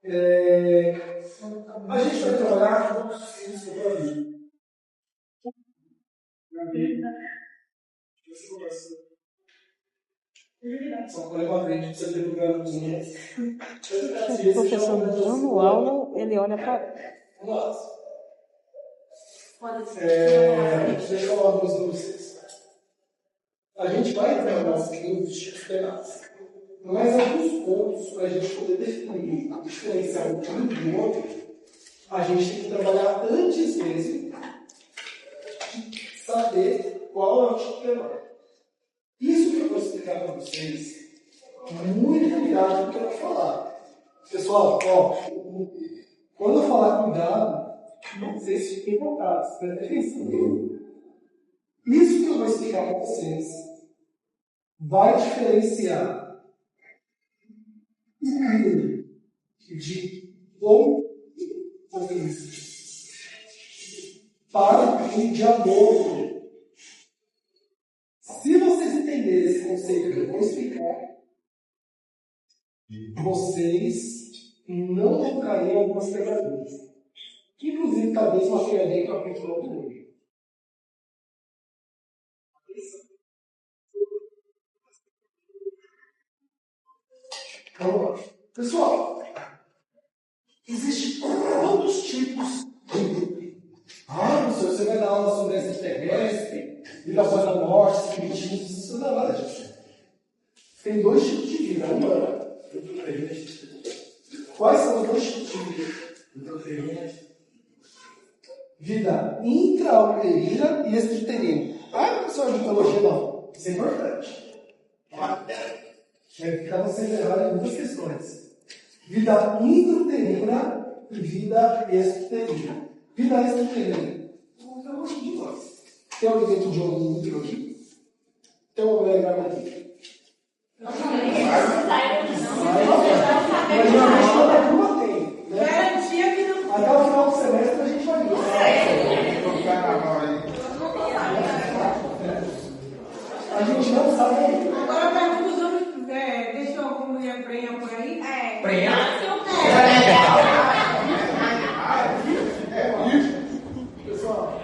A gente vai trabalhar com os filhos do Brasil. Só para levar a gente, você tem lugar nos meus. O professor dando aula, ele olha para. Deixa eu falar uma coisa para vocês. A gente vai trabalhar os livros diferentes. Mas alguns pontos para a gente poder definir, diferenciar um tipo do outro, a gente tem que trabalhar antes mesmo de saber qual é o tipo de trabalho. Isso que eu vou explicar para vocês, muito cuidado com o que eu vou falar. Pessoal, quando eu falar cuidado, vocês fiquem focados, prestem atenção. Isso que eu vou explicar para vocês vai diferenciar de bom para o de amor. Se vocês entenderem esse conceito que eu vou explicar, vocês não vão cair em algumas pegadinhas. Inclusive, talvez uma pegadinha para a outro mundo. Vamos lá. Pessoal, existem quantos tipos de... professor, você vai dar aula sobre extraterrestre, vida após a morte, espiritismo, isso não é nada disso. Tem dois tipos de vida, humana. Quais são os dois tipos de vida? Vida intrauterina e extrauterina. Professor, de biologia não. Isso é importante. Vai ficar você errado em duas questões. Vida intrauterina e vida extrauterina. Vida extrauterina. Tem alguém dentro de um útero aqui? Tem uma mulher grávida aqui? Mas geralmente toda turma tem. Garantia que não. Até o final do semestre a gente vai ver. A gente não sabe ainda. Agora pergunta os homens, deixou alguma mulher prenha por aí? Prenha? Pessoal,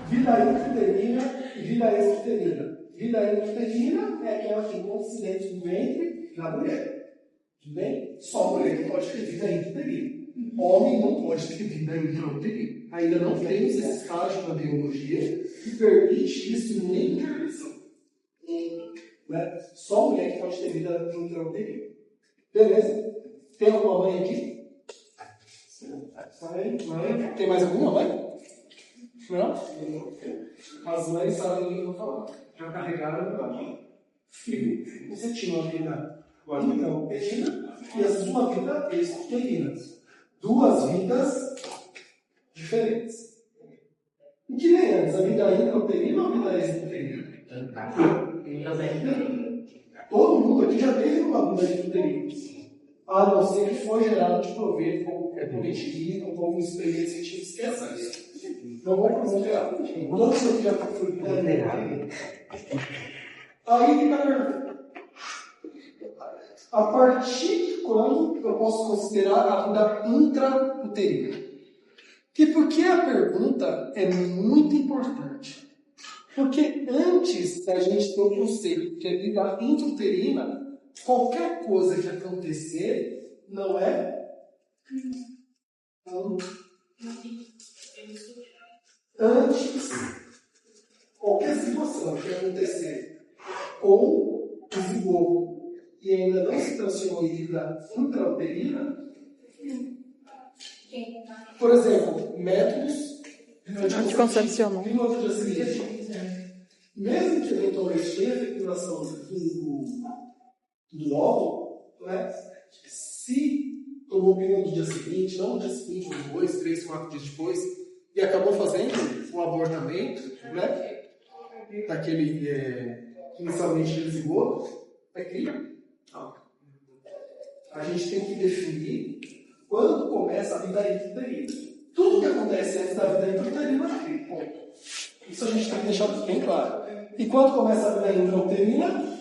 vida intrauterina e vida extrauterina. Vida intrauterina é aquela que encontra-se dentro do ventre da mulher. Tudo bem? Só a mulher que pode ter vida intrauterina. Homem não pode ter vida intrauterina. Ainda não temos esse estágio na biologia que permite isso nem intervenção. Né? Só a mulher que pode ter vida intrauterina. Beleza? Tem alguma mãe aqui? Mãe? Tem mais alguma mãe? Não? As mães sabem o que eu vou falar. Já carregaram filho. Você tinha uma vida intrauterina e a sua vida extrauterina. Duas vidas diferentes. E que nem antes, a vida intrauterina ou a vida extrauterina? Todo mundo aqui já teve uma vida intrauterina. A não ser que foi gerado de proveito como permitir ou como experiência científica esquece. Não vou promover. Todos aqui já foram considerados. Aí fica a pergunta. A partir de quando eu posso considerar a vida intrauterina? E por que a pergunta é muito importante? Porque antes da gente ter o conceito que é vida intrauterina, qualquer coisa que acontecer não é antes, qualquer situação que acontecer com o zigoto e ainda não se transformou em vida intrauterina, por exemplo, métodos Anticoncepcional. Mesmo que eventualmente tenha fecundação do óvulo, né? Se tomou pílula no dia seguinte, não no dia seguinte, uns 2, 3, 4 dias depois, e acabou fazendo um abortamento, né? Daquele inicialmente de zigoto, é cria. A gente tem que definir quando começa a vida intrauterina. Tudo que acontece antes da vida intrauterina é cria. Ponto. Isso a gente tem que deixar bem claro. E quando começa a vida intrauterina?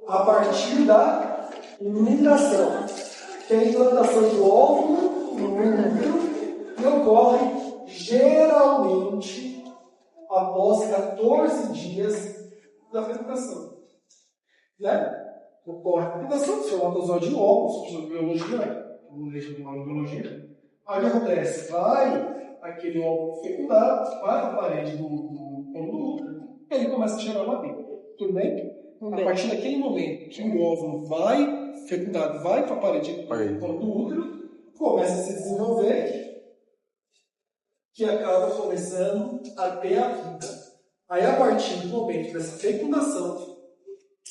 A partir da imunização. que a implantação do óvulo no útero ocorre geralmente após 14 dias da fecundação. Né? Ocorre a fecundação, espermatozoide em óvulos, sobre biologia, né? Biologia. Aí o que acontece? Vai aquele óvulo fecundado, vai para a parede do colo do útero, e ele começa a gerar uma vida. Tudo bem? A partir daquele momento que o óvulo vai fecundado, vai para a parede do colo do útero, começa a se desenvolver, que acaba começando a ter a vida. Aí, a partir do momento dessa fecundação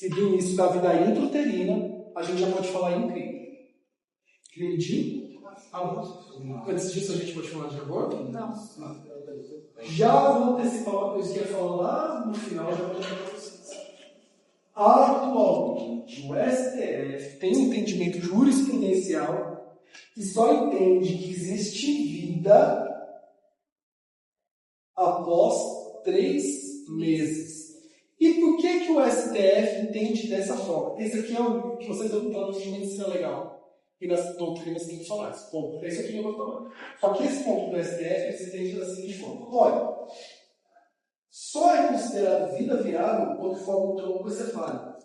e do início da vida intrauterina, a gente já pode falar em crime de aborto. Antes disso, a gente pode falar de aborto? Não. Já vou antecipar uma coisa que eu ia falar lá no final, já vou deixar para vocês. Atualmente, o STF tem um entendimento jurisprudencial que só entende que existe vida após 3 meses. E por que o STF entende dessa forma? Esse aqui é o que vocês estão falando de medicina legal. E nas doutrinas tem que falar. Esse ponto, é isso aqui que eu vou falar. Só que esse ponto do STF se entende da seguinte forma. Olha, só é considerado vida viável quando forma um tronco encefálico.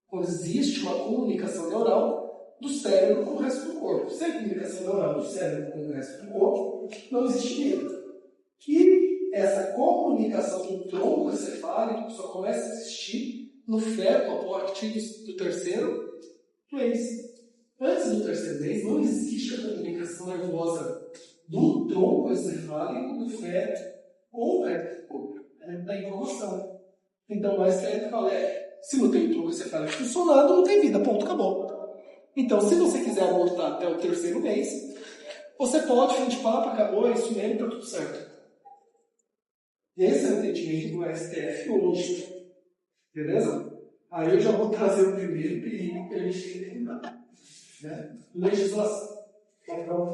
Quando existe uma comunicação neural do cérebro com o resto do corpo. Sem comunicação neural do cérebro com o resto do corpo, não existe vida. E essa comunicação do tronco encefálico só começa a existir no feto a partir do terceiro mês. Antes do terceiro mês, não existe a comunicação nervosa do tronco encefálico do feto com o resto do corpo. É da informação. Então, o STF fala, se não tem o tronco encefálico funcionando, não tem vida, ponto, acabou. Então, se você quiser abortar até o terceiro mês, você pode, fim de papo, acabou, é isso mesmo, tá tudo certo. Esse é o entendimento do STF hoje. Beleza? Aí eu já vou trazer o primeiro perigo que a gente tem que terminar. Né? Legislação.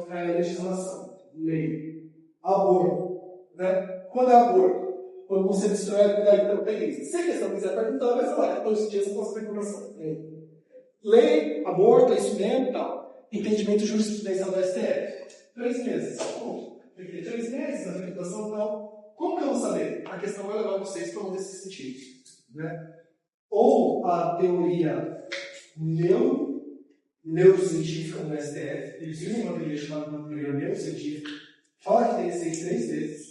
Legislação. Lei. Aborto. Né? Quando é aborto? Quando você destrói a vida da perícia. Se a questão quiser perguntar, vai falar 14 dias após a fecundação. Lei, aborto, é isso mesmo e tal. Entendimento jurisprudencial do STF. 3 meses. Bom, tem que ter 3 meses na fecundação e tal. Como que eu vou saber? A questão vai levar vocês para um desses sentidos. Né? Ou a teoria neurocientífica do STF, eles viram uma teoria chamada teoria neurocientífica, fala que tem que ser 3 vezes.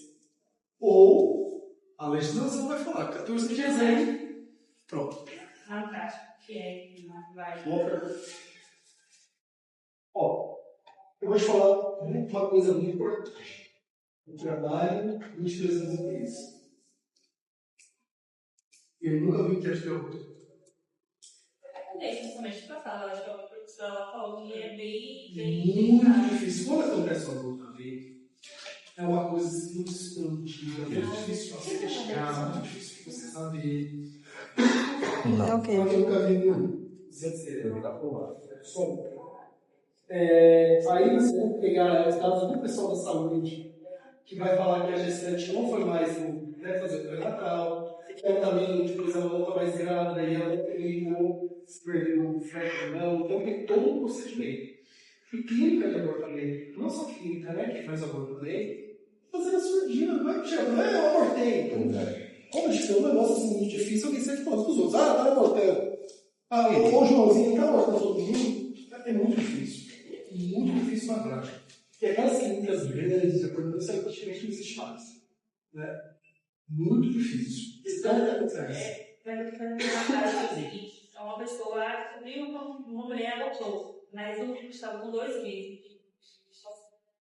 Ou a legislação vai falar 14 dias aí. Pronto. Fantástico. Que é vai. Ó, eu vou te falar uma coisa muito importante. Eu trabalho 22 anos em polícia. Eu nunca vi teste de aborto. Justamente para falar, acho que a professora falou que é bem muito difícil. Quando acontece um aborto ali, é uma coisa muito escondida, muito difícil de você investigar, muito difícil de você saber. Não. Ok. Eu nunca vi nenhum. Aí você tem que pegar os dados do pessoal da saúde, que vai falar que a gestante não foi mais fazer o pré-natal, que também depois ela não está mais grávida e ela não terminou, se perdeu o feto ou não. Então tem todo um procedimento. E clínica de abortamento, não só clínica, né, que faz abortamento, fazendo a surdina, não é que chega, eu abortei. Como a gente tem um negócio assim muito difícil, alguém sai de pontos dos outros, tá abortando. O Joãozinho tá abortando todo mundo. É muito difícil. Muito difícil na prática. E aquelas clínicas grandes, abortando, isso aí praticamente não existe mais. Né? Muito difícil. Vai fazer uma frase o seguinte: uma pessoa descobriu uma mulher abortou, mas o último estava com 2 meses.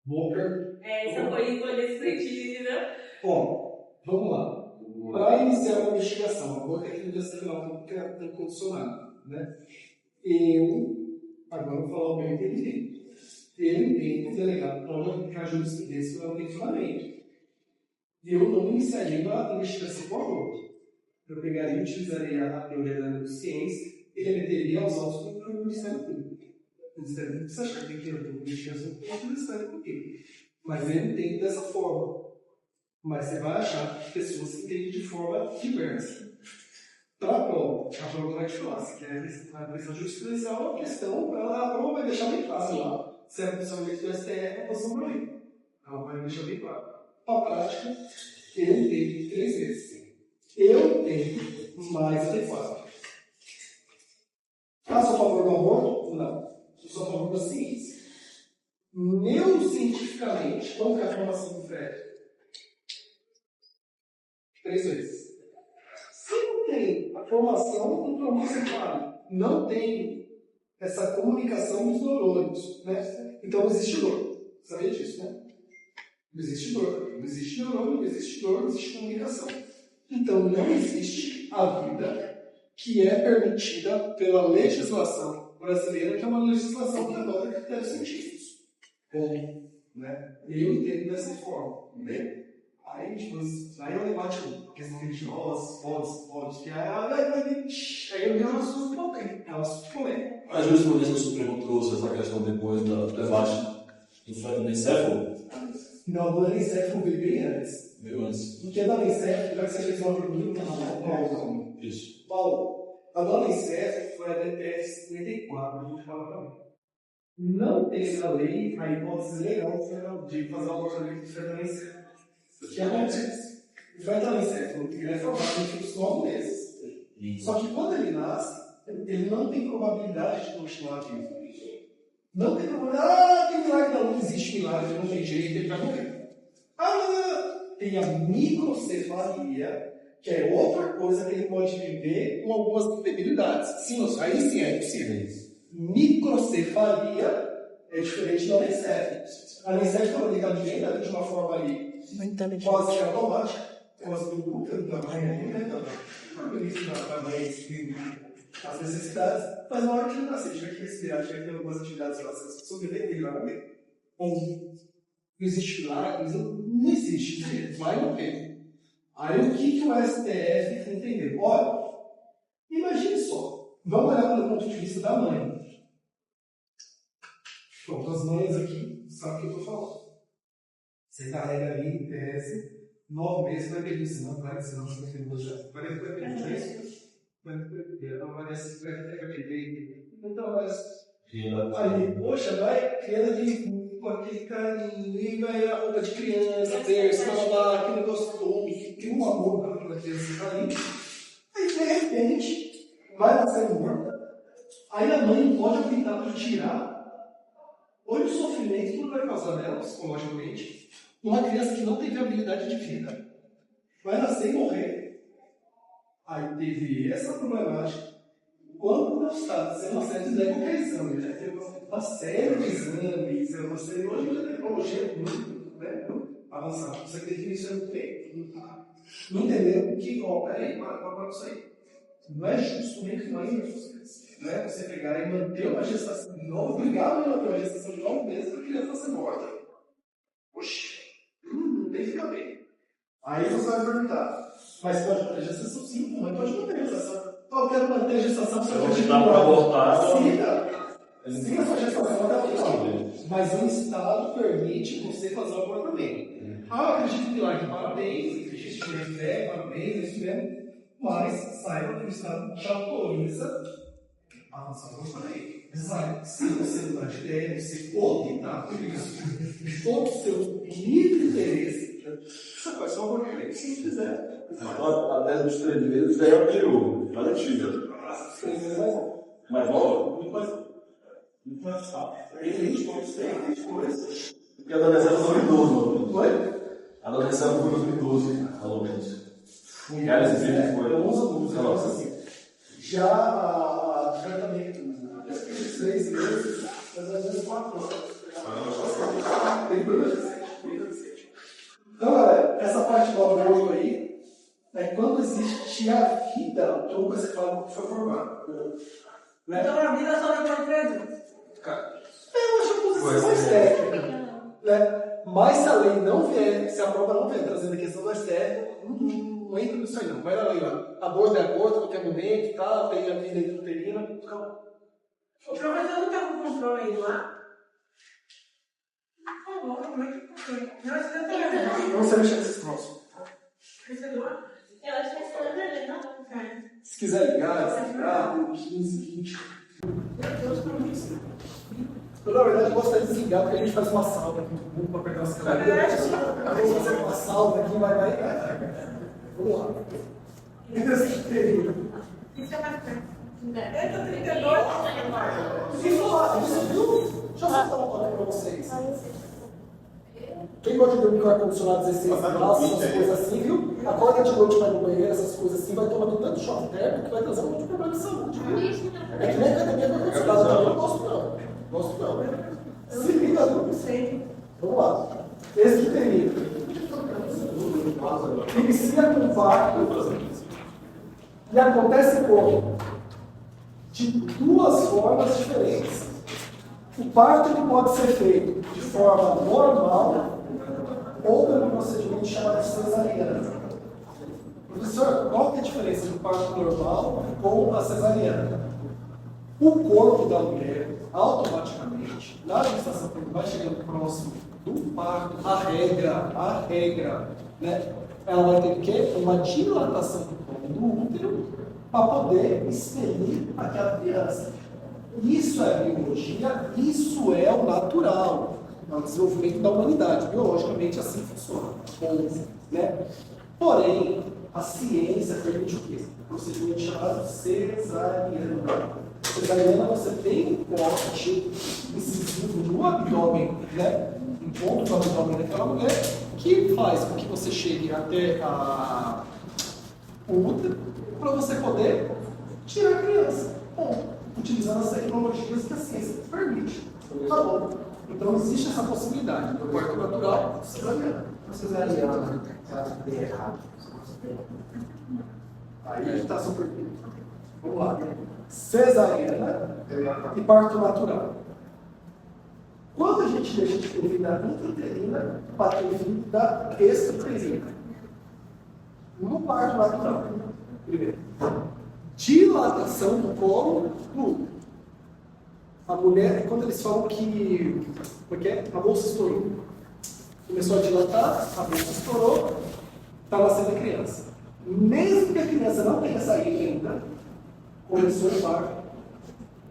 Boa pergunta. Essa foi nesse sentido, né? Bom, vamos lá. Para iniciar uma investigação, agora que a clínica final tem condicionado, né? Agora vou falar o meu entendimento. Eu entendo o delegado prova que a jurisprudência não tem fundamento. Eu não iniciaria a investigação com aborto. Eu pegaria e utilizaria a teoria da neurociência e remeteria aos autos do Ministério Público. O Ministério Público, você acha que tem que ter uma investigação com o Ministério Público. Mas eu entendo dessa forma. Mas você vai achar pessoas que entendem de forma diversa. Para a prova vai te falar, se quer a questão jurisprudencial, a questão, a prova vai deixar bem se a posição do STF é a posição do lei. Ela vai deixar bem claro. A prática, eu tenho 3 vezes. Eu tenho mais adequado. Ah, sou a favor do aborto? Não. Eu sou a favor da ciência. Neurocientificamente, qual que é a formação do Fred? 3 vezes. Se não tem a formação do trombocefálico, não tem essa comunicação dos neurônios, né? Então não existe dor. Sabia disso, né? Não existe dor. Não existe neurônio, não existe dor, não existe comunicação. Então não existe a vida que é permitida pela legislação brasileira, que é uma legislação que adota critérios científicos. Bom, né? Eu entendo dessa forma, né? Aí, tipo, aí eu debate a questão religiosa, pode, que aí eu tenho um assunto polêmico, é um assunto polêmico. A jurisprudência do Supremo trouxe essa questão depois do debate do feto-anencefalo? Não, do anencefalo veio bem antes. Veio antes. Porque a do anencefalo, já que você fez uma pergunta, Paulo. Isso. Paulo, a do anencefalo foi a DPF 54, a gente fala também. Não teve na lei a hipótese legal de fazer uma abortamento do feto-anencefalo. O que acontece? O feto-anencefalo, ele é formado em filhos 9 meses. Só que quando ele nasce, ele não tem probabilidade de continuar vivo. Não tem probabilidade, tem milagre, não existe milagre, não tem jeito, ele vai morrer. Tem a microcefalia, que é outra coisa que ele pode viver com algumas debilidades. Sim, aí sim é possível. Microcefalia é diferente da anencefalo. A anencefalo é ligada de uma forma ali quase que automática, quase do útero da mãe, né? Da mãe, as necessidades, mas na hora que ele nascer, tiver que respirar, tiver que ter algumas atividades básicas para sobreviver, ele vai morrer. Não existe milagre, não existe, ele vai morrer. Aí o que o STF entendeu? Olha, imagine só, vamos olhar pelo ponto de vista da mãe. Pronto, as mães aqui sabem o que eu estou falando. Você carrega ali, em tese, 9 meses, vai ter isso, não vai ser, não vai ter isso. Vai ter isso. Então, aí, poxa, vai, criança com aquele carinho, vai a roupa de criança, berço, babá, aquele negócio todo, que tem um amor para aquela criança que tá ali. Aí, de repente, vai nascer morta. Aí a mãe não pode optar por tirar. Olha o sofrimento que vai causar nela, psicologicamente, uma criança que não tem viabilidade de vida. Vai nascer e morrer. Aí teve essa problemática. Quando o Estado fez uma série de qualquer exame, né? Teve uma série de exames, uma série hoje de tecnologia muito, né? Avançada. Você acredita nisso muito bem? Não entenderam que, peraí, para isso aí. Não é justo nem que não é injusto. Não é você pegar e manter uma gestação de 9, obrigado a manter uma gestação de 9 meses para a criança ser morta. Oxi, não tem que ficar bem. Aí você vai perguntar, mas pode manter a gestação? Sim, mas pode manter a gestação. Eu quero manter a gestação para você continuar para abortar. Siga a sua gestação até o final. Mas o Estado permite você fazer o abortamento. Eu acredito que lá, parabéns, acredito que fé, parabéns, isso mesmo. Mas saiba que o Estado te autoriza a lançar o abortamento. Sabe, se você não está de ideia, você optar por isso, todo o seu livre interesse, você faz só o abortamento se quiser. Até dos 3 meses já é o período, já é antiga. 3 meses mais bom. Mais bom? Muito mais bom. Muito mais rápido. Tem gente coisa. Porque a adolescência foi idoso. Oi? A adolescência foi idoso, pelo menos. Alguns adultos, assim. Já a tratamento, 3 meses, às vezes 4 anos. Tem problema de então, galera, essa parte do aborto aí é quando existe a vida, todo o que foi formado. Né? Então a vida só depois de 3 anos. Cara, eu acho a posição mais técnica. Né? Mas se a lei não vier, se a prova não vier trazendo a questão do STF, não entra nisso aí não. Vai na lei lá. Aborto é aborto, qualquer momento, tá? Tem a vida intrauterina, calma. O professor não está com controle aí lá? Por favor, como é que funciona? Não sei mexer nesses troços. Eu acho que essa é não. Se quiser ligar, 15, 20. Meu Deus, como isso? Eu, na verdade, gostaria de desligar, porque a gente faz uma salva aqui muito bom para pegar as cadeiras. Vamos fazer uma salva aqui, vai. Vamos lá. Esse período. Isso é mais perto. Entra 32. Isso lá, isso viu? Deixa eu só dar uma palavra para vocês. Quem gosta de dormir com ar-condicionado 16 graus, essas coisas assim, viu? Acorda de noite, vai no banheiro, essas coisas assim, vai tomando tanto choque térmico que vai trazer um monte de problema de saúde. Viu? É que nem academia com ar-condicionado, eu não gosto não. Gosto não. Se liga, viu? Vamos lá. Esse período inicia com o parto e acontece como? De duas formas diferentes. O parto ele pode ser feito de forma normal ou pelo procedimento chamado cesariana. Professor, qual que é a diferença do parto normal ou a cesariana? O corpo da mulher, automaticamente, na gestação, quando vai chegando próximo do parto, a regra, né? Ela vai ter o quê? Uma dilatação do útero para poder expelir aquela criança. Isso é a biologia, isso é o natural, é o desenvolvimento da humanidade. Biologicamente assim funciona. Né? Porém, a ciência permite o quê? Um procedimento chamado cesariana. Cesariana, você tem um corte incisivo no abdômen, né? Um ponto do abdômen daquela mulher, que faz com que você chegue até o útero para você poder tirar a criança. Bom, utilizando as tecnologias que a ciência permite. Tá bom. Então existe essa possibilidade do parto natural cesariana. Cesariana, ela tem errado. Aí está super bem. Vamos lá. Cesariana e parto natural. Quando a gente deixa de ter vida intrauterina para ter vida extrauterina? No parto natural. Primeiro, dilatação do colo do útero. A mulher, quando eles falam que a bolsa estourou. Começou a dilatar, a bolsa estourou, está nascendo a criança. Mesmo que a criança não tenha saído ainda, começou o parto,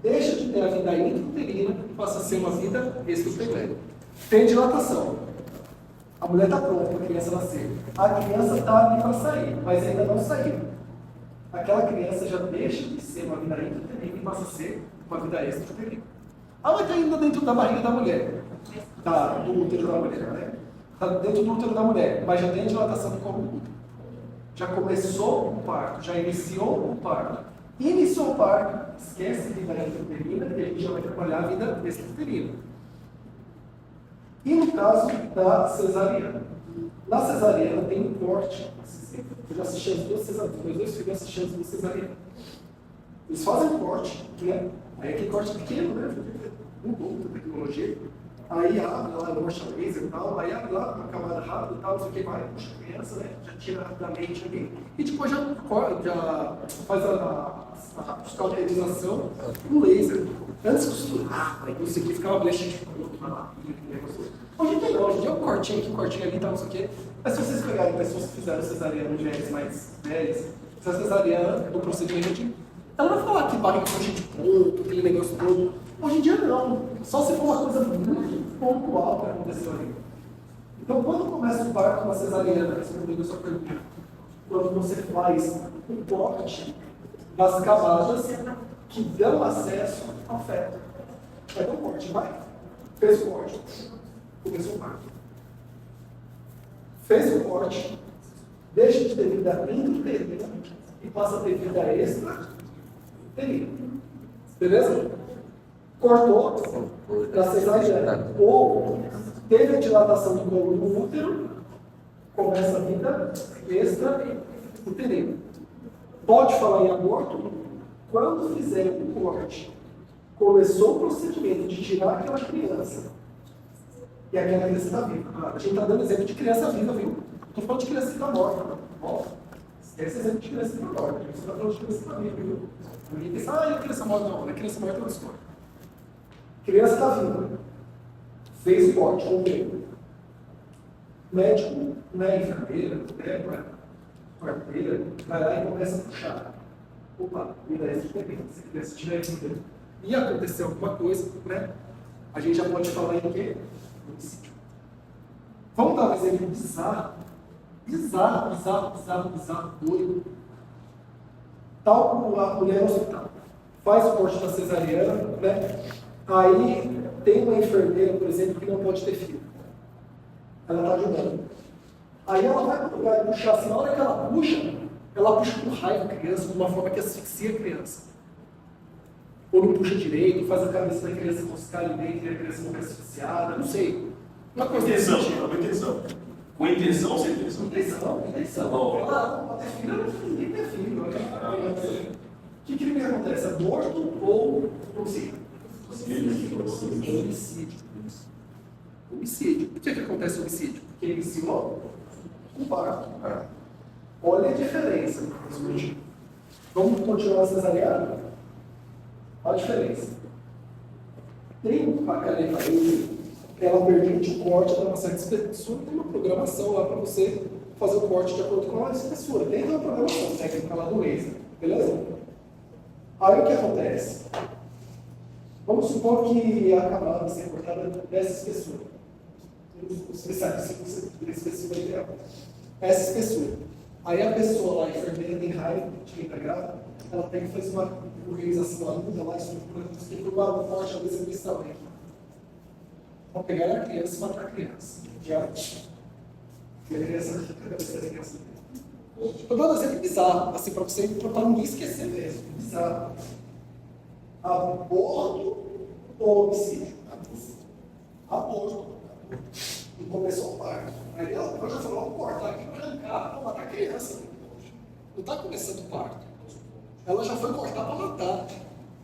deixa de ter a vida intrauterina e passa a ser uma vida extrauterina. Tem dilatação. A mulher está pronta para a criança nascer. A criança está ali para sair, mas ainda não saiu. Aquela criança já deixa de ser uma vida intrauterina e passa a ser uma vida extrauterina. Ela está ainda dentro da barriga da mulher, do útero da mulher, né? Está dentro do útero da mulher, mas já tem dilatação do colo do útero. Já começou o parto, já iniciou o parto. Iniciou o parto, esquece a vida intrauterina e a gente já vai trabalhar a vida extrauterina. E no caso da cesariana? Na cesariana tem um corte. Eu já assisti as duas cesarianas, meus dois filhos assistindo as duas cesarianas. Eles fazem um corte, né? Aí aquele corte pequeno, né? Mudou da tecnologia. Aí abre lá, mocha laser e tal, aí abre lá, uma camada rápida e tal, não sei o que, vai, puxa a criança, né? Já tira rapidamente ali. E depois já faz a cauterização com laser. Antes costurar, aí isso aqui ficava blechete. Hoje em dia não, hoje em dia é um cortinho aqui, um cortinho ali e tal, não sei o que. Mas se vocês pegarem pessoas que fizeram cesariana em mulheres mais velhas, essa cesariana do procedimento, ela vai falar que barriga com gente ponto, aquele negócio todo. Hoje em dia não. Só se for uma coisa muito pontual que aconteceu ali. Então, quando começa o parto na cesariana, respondendo a sua pergunta, quando você faz um corte das camadas que dão acesso ao feto. Vai dar um corte, vai? Fez o corte. Começou o parto. Fez o corte, deixa de ter vida intrauterina e passa a ter vida extrauterina. Beleza? Cortou da cesariana. Ou teve a dilatação do colo do útero, começa a vida extrauterina. Pode falar em aborto? Quando fizer o corte, começou o procedimento de tirar aquela criança, e aquela criança está viva. A gente está dando exemplo de criança viva, viu? Estou falando de criança que está morta. Ó, esquece exemplo de criança que está morta. Você está falando de criança que está viva, viu? Ninguém pensa, é criança morta. Não, não é criança morta, é uma história. Criança está viva. Fez o corte, ok. Médico, né, enfermeira, parteira, vai lá e começa a puxar. Opa, vida extrauterina. Se a criança tiver vida e acontecer alguma coisa, né? a gente já pode falar em quê? Homicídio. Vamos dar um exemplo bizarro. Bizarro, doido. Tal como a mulher no hospital. Faz o corte da cesariana, né? Aí tem uma enfermeira, por exemplo, que não pode ter filho. Ela está ajudando. Aí ela vai para o lugar de puxar, assim, na hora que ela puxa com raiva a criança, de uma forma que asfixia a criança. Ou não puxa direito, faz a cabeça da criança enroscar ali dentro e a criança morrer asfixiada, não sei. Uma coisa Intenção, desse tipo. com intenção. Com intenção ou sem intenção? Intenção. Ela não ter filho, ninguém tem filho. Que crime acontece? Aborto ou homicídio? Homicídio. Por que acontece homicídio? Porque ele iniciou um parto. Olha a diferença. Vamos continuar a cesariana? Olha a diferença. Tem a caneta aí, ela permite o corte de uma certa espessura, tem uma programação lá para você fazer o corte de acordo com a espessura. Tem uma programação técnica lá do laser, beleza? Aí o que acontece? Vamos supor que a camada vai ser cortada dessa espessura. Os especialistas de espessura ideal. Essa espessura. Aí a pessoa lá, a enfermeira, tem raiva de quem está grávida, ela tem que fazer uma organização aguda lá, estrutura, tem que formar um forte, às vezes, ambientalmente. Vão pegar a criança e matar a criança. Já. E a criança fica a cabeça da criança. Estou dando um exemplo bizarro, assim, para você, para ninguém esquecer mesmo. Bizarro. Aborto ou homicídio? Aborto. E começou o parto. Aí ela já falou, vamos cortar aqui para arrancar, para matar a criança. Não está começando o parto. Ela já foi cortar para matar.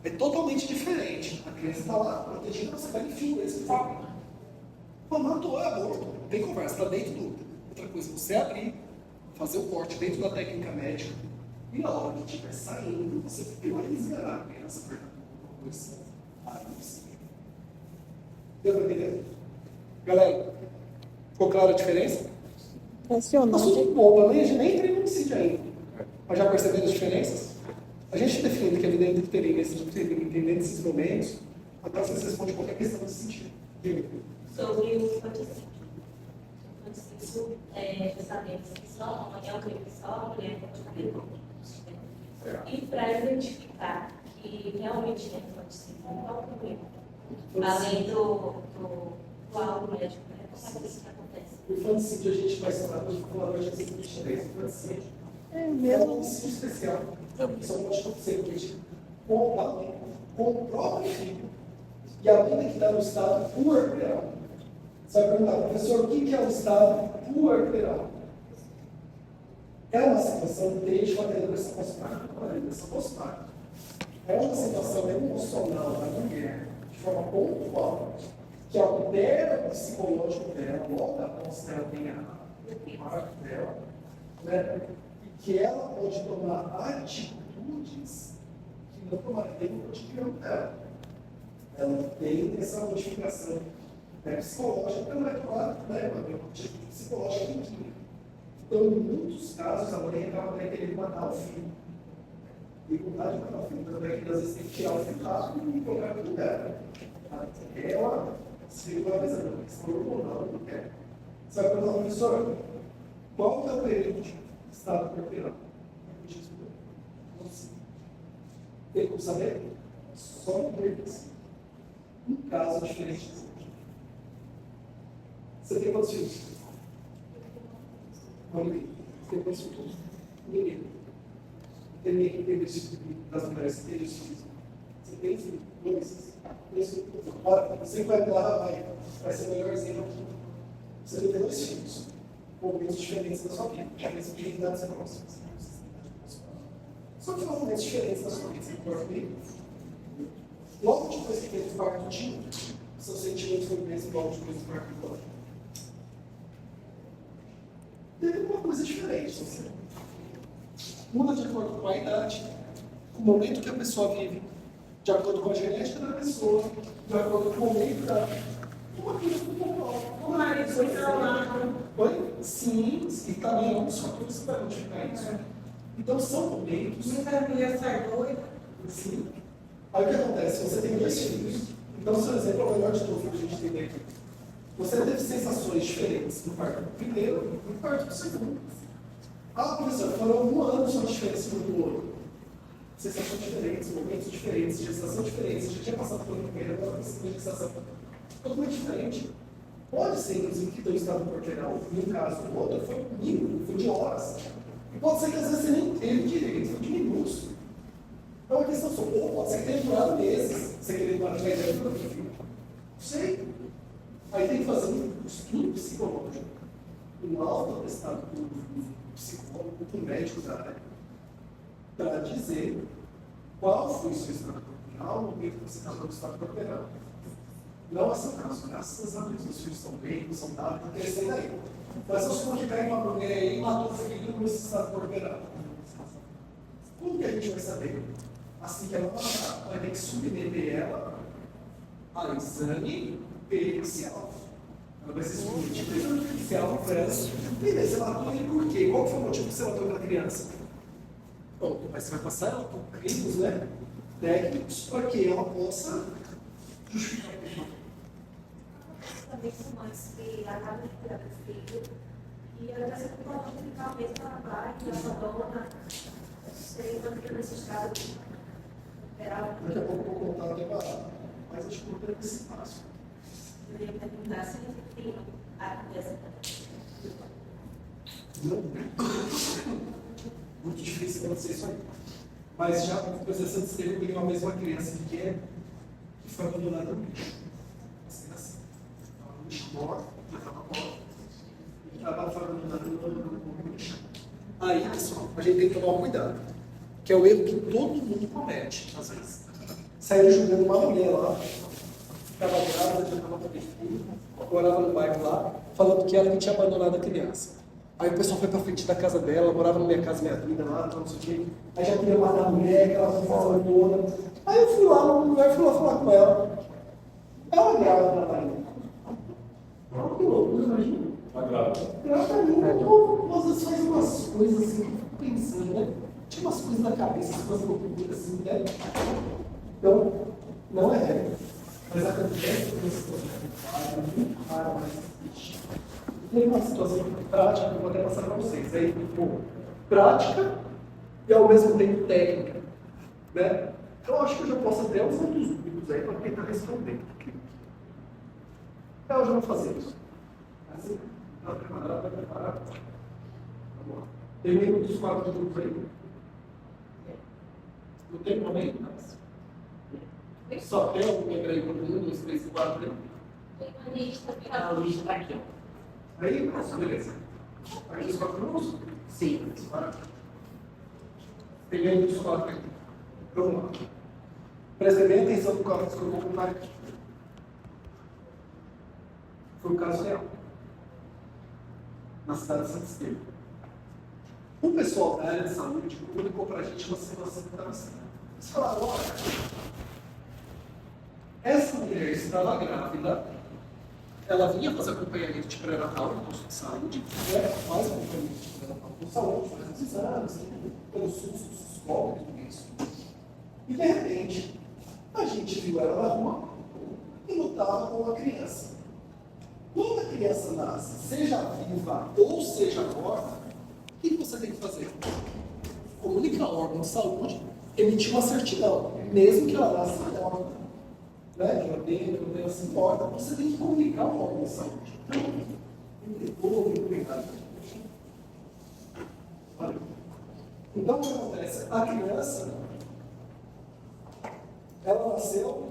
É totalmente diferente. A criança está lá protegida, você vai enfim, esse fala. Matou, é aborto. Não tem conversa, está dentro do. Outra coisa, você abrir, fazer o corte dentro da técnica médica, e na hora que estiver saindo, você vai desgarrar a criança, perdão. Aí sim. Deu para entender? Galera, ficou clara a diferença? Impressionante. Assunto bom, a gente nem entrei no homicídio ainda. Mas já perceberam as diferenças? A gente define que a vida entendendo esses momentos, até você responde qualquer questão nesse sentido. Sobre o infanticídio. Isso já sabemos que só é um crime que só a mulher pode cometer. E para identificar que realmente é infanticídio, qual o problema? Além do laudo médico, né? Como é que isso acontece? O infanticídio a gente vai falar hoje, vou falar hoje 23. Infanticídio É é um mesmo. homicídio especial. Isso pode acontecer com o próprio filho. E a vida que está no estado puerperal. Você vai perguntar, professor, o que é o estado puerperal? É uma situação desde uma depressão pós-parto para a depressão pós-parto. É uma situação emocional da mulher, de forma pontual, que altera o psicológico dela, logo após que ela tenha o parto dela, né? E que ela pode tomar atitudes que não tomaria no cotidiano dela. Ela tem essa modificação psicológica, não é claro, né? Mas é uma atitude psicológica e química. Então, em muitos casos, a mãe acaba querendo matar o filho. E vontade de matar o filho. Também, às vezes, tem que tirar o filho rápido e colocar no lugar. Ela se visualizando, se for ou não quer. Você vai perguntar, professor, qual é o período de estado corporal? Tem como saber? Só um deles. Um caso diferente. Você tem quantos filhos? Você tem quantos filhos? Ninguém. Tem ninguém que tem esse tipo das mulheres que tem esse filho. Você tem filho? Dois. Olha, você vai lá, vai ser melhorzinho. Você tem dois filhos. Momentos diferentes da sua vida. Diferentes de idades próximas. Só que são momentos diferentes da sua vida. Você concorda comigo? Logo depois que teve o parto tímido, seu sentimento foi o mesmo logo depois do parto biológico. Teve uma coisa diferente, você. Muda de acordo com a idade, com o momento que a pessoa vive, de acordo com a genética da pessoa, de acordo com o momento da. Uma coisa muito O marido foi traumado. Oi? Sim, e também é um dos fatores que vai modificar isso. Então são momentos. Muita mulher sai doida. Sim. Aí o que acontece? Você tem dois filhos, Então, seu exemplo é o melhor de todos que a gente tem aqui. Você teve sensações diferentes no parto do primeiro e no parto do segundo. Ah, professor, foram um ano só de diferença um do outro. Sensações diferentes, momentos diferentes, gestação diferente. Você já tinha passado pelo primeiro, agora precisa de gestação totalmente diferente. Pode ser, inclusive, que teu estado corporal, num caso ou outro, foi mínimo, foi de horas. E pode ser que às vezes você nem teve direito, foi de minutos. Então a questão só, ou pode ser que tenha durado meses, você querendo uma tragédia do filho. Não sei. Aí tem que fazer um estudo psicológico, um auto-atestado com um psicólogo, com um médico da área, para dizer qual foi o seu estado corporal no momento que você estava no estado corporal. Não é seu caso, graças a Deus, os filhos estão bem, não são dados, estão crescendo aí. Mas se você pega uma mulher aí e matou o filho com esse estado corporal, como que a gente vai saber? Assim que ela matar, vai ter que submeter ela a exame pericial. Ela vai ser submetida a exame pericial no França. Beleza, você matou ele por quê? Qual foi o motivo que você matou aquela criança? Bom, mas você vai passar ela por crimes, né? Técnicos, para que ela possa justificar o que também são mães que acabam de cuidar do filho e às vezes pode ficar mesmo na praia, abandona, sei, não fica nesse estado de recuperar. Daqui a pouco eu vou contar até barato, mas acho que eu vou ter esse passo. Eu ia perguntar se tem a dessa. Muito difícil acontecer isso aí. Mas já, por exemplo, você teve comigo uma vez uma criança pequena que foi abandonada no lixo. Morto, estava abandonado no lixo. Aí, pessoal, a gente tem que tomar cuidado, que é o erro que todo mundo comete, às vezes. Saíram julgando uma mulher lá, estava grávida, já estava com filho, morava no bairro lá, falando que ela que tinha abandonado a criança. Aí o pessoal foi pra frente da casa dela, morava na minha casa, minha vida lá, não sei o quê. Aí já queria matar a mulher, aquela confusão toda. Aí eu fui lá no lugar e fui lá falar com ela. Ela grávida na barriga. Olha que loucura, imagina. Tá grave. Grávida ainda, às vezes faz umas coisas assim, que eu fico pensando, né? Tinha umas coisas na cabeça, umas loucuras assim, né? Então, não é regra. Mas acontece que é muito raro, mas existe. Tem uma situação prática que eu vou até passar para vocês. Aí, prática e ao mesmo tempo técnica. Né? Então, eu acho que eu já posso até usar outros vídeos aí para tentar responder. Então, eu já vou fazer isso. Assim, está preparado, vai preparar. Vamos lá. Tem nenhum dos 4 grupos aí? Não tem nome aí? Só tem algum membro aí? 1, 2, 3, 4 aí? A lista A lista está aqui, ó. Aí, nossa, beleza. Aí os 4 grupos? Sim. Tem nenhum dos 4 aí. Vamos lá. Prestem bem atenção no caso que eu vou contar aqui. Foi um caso real. Na cidade de Santo Estevão. O pessoal da área de saúde comunicou para a gente uma situação que estava assim. Eles falaram, olha, essa mulher estava grávida, ela vinha fazer acompanhamento de pré-natal no posto de saúde, faz acompanhamento de pré-natal no saúde, faz os exames, pelos SUS, tudo isso. E de repente, a gente viu ela na rua e lutava com a criança. Quando a criança nasce, seja viva ou seja morta, o que você tem que fazer? Comunicar ao órgão de saúde, emitir uma certidão, mesmo que ela nasça morta. Né? Que ela tenha assim morta, você tem que comunicar ao órgão de saúde. Todo cuidado. Então, o que acontece? A criança, ela nasceu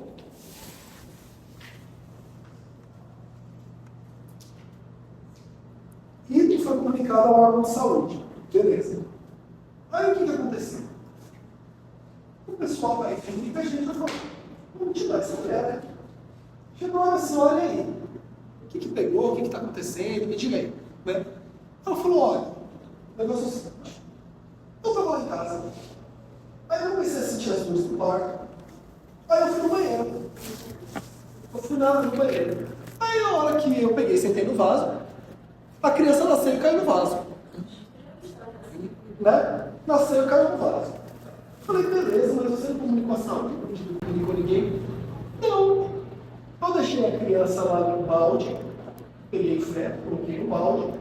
e foi comunicado ao órgão de saúde. Beleza. Aí o que aconteceu? O pessoal vai vir e a gente falou, vamos te dar essa mulher, né? Chegou uma assim, olha aí, o que pegou, o que está acontecendo, me diga aí. Né? Ela falou, olha, o negócio é o seguinte, eu estava lá em casa, aí eu comecei a sentir as luzes do parque, aí eu fui no banheiro. Eu fui no banheiro. Aí na hora que eu peguei e sentei no vaso, a criança nasceu e caiu no vaso. Né? Nasceu e caiu no vaso. Falei, beleza, mas você não comunicou a saúde, não comunicou ninguém? Não. deixei a criança lá no balde, peguei o feto, coloquei no balde,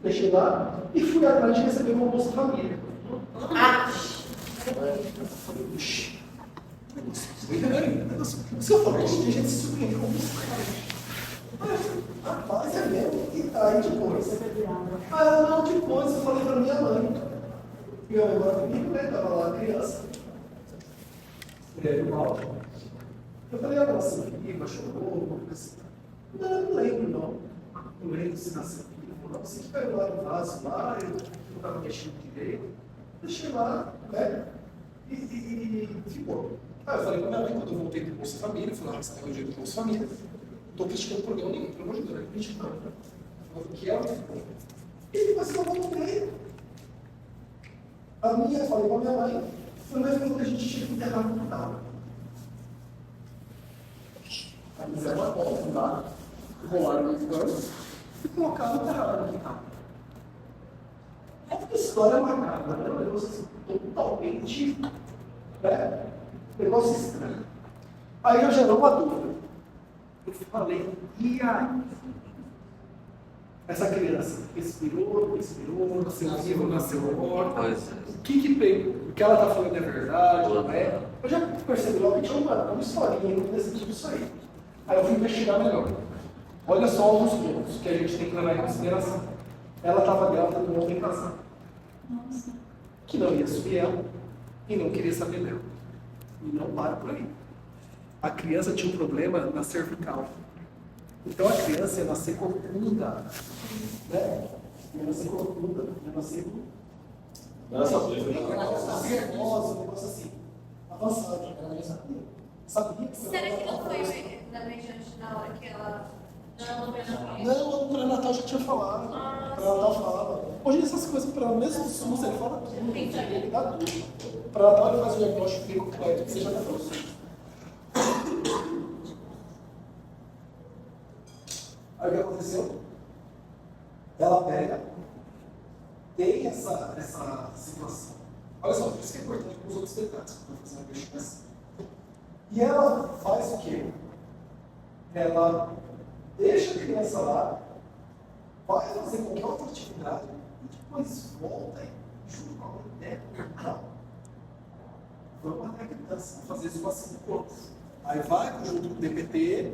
deixei lá e fui atrás de receber uma Bolsa Família. Eu falei, puxa, se eu falar isso, a gente se surpreende com isso, cara. Rapaz, é mesmo? E aí depois? Não, depois eu falei pra minha mãe. Minha mãe mora comigo, né? Tava lá a criança. No balde. Eu falei, nossa, filha, chorou, assim. Não lembro, não. Não lembro se nasceu filho ou não. Você que pegou lá no vaso, lá, eu não estava mexendo direito. Deixei lá, né? E ficou. Aí eu falei pra minha mãe, quando eu voltei do Bolsa Família, eu falei, você pegou o dinheiro do Bolsa Família. Não estou criticando problema nenhum, pelo amor de Deus, não é criticando. Eu falei que ela ficou. E depois que eu voltei, eu falei pra minha mãe, foi que a gente tinha que enterrar no quintal. Aí fizeram uma porta lá, rolaram no pano e colocaram o terrado no quintal. É uma história macabra, né? Um negócio assim, totalmente, né? Um negócio estranho. Aí eu gerou uma dúvida. Eu falei, e aí? Essa criança respirou, nasceu viva, nasceu morta. O que veio? O que ela está falando é verdade, não é? Eu já percebi logo que tinha uma historinha nesse tipo disso aí. Aí eu fui investigar melhor. Olha só alguns pontos que a gente tem que levar em consideração. Ela estava grávida de um homem casado. Que não ia assumir ela e não queria saber dela. E não para por aí. A criança tinha um problema na cervical. Então a criança ia nascer corcunda. Né? Ia nascer corcunda. Ia nascer com... nervosa, um negócio assim. Avançado. Ela já sabia. Sabia que será que não foi exatamente na hora que ela... Não, o pré-natal já tinha falado. O pré-natal falava. Hoje essas coisas, mesmo o SUS, ele fala tudo. Ele dá tudo. O pré-natal ele faz o diagnóstico bem completo, que você já dá para você. Aí o que aconteceu? Ela pega, tem essa situação. Olha só, por isso que é importante para os outros detalhes, para fazer uma investigação. E ela faz o quê? Ela deixa a criança lá, vai fazer qualquer outra atividade e depois volta e junto com a mãe dela. Não. Vamos até a criança fazer isso com 5 anos. Aí vai junto com o DPT.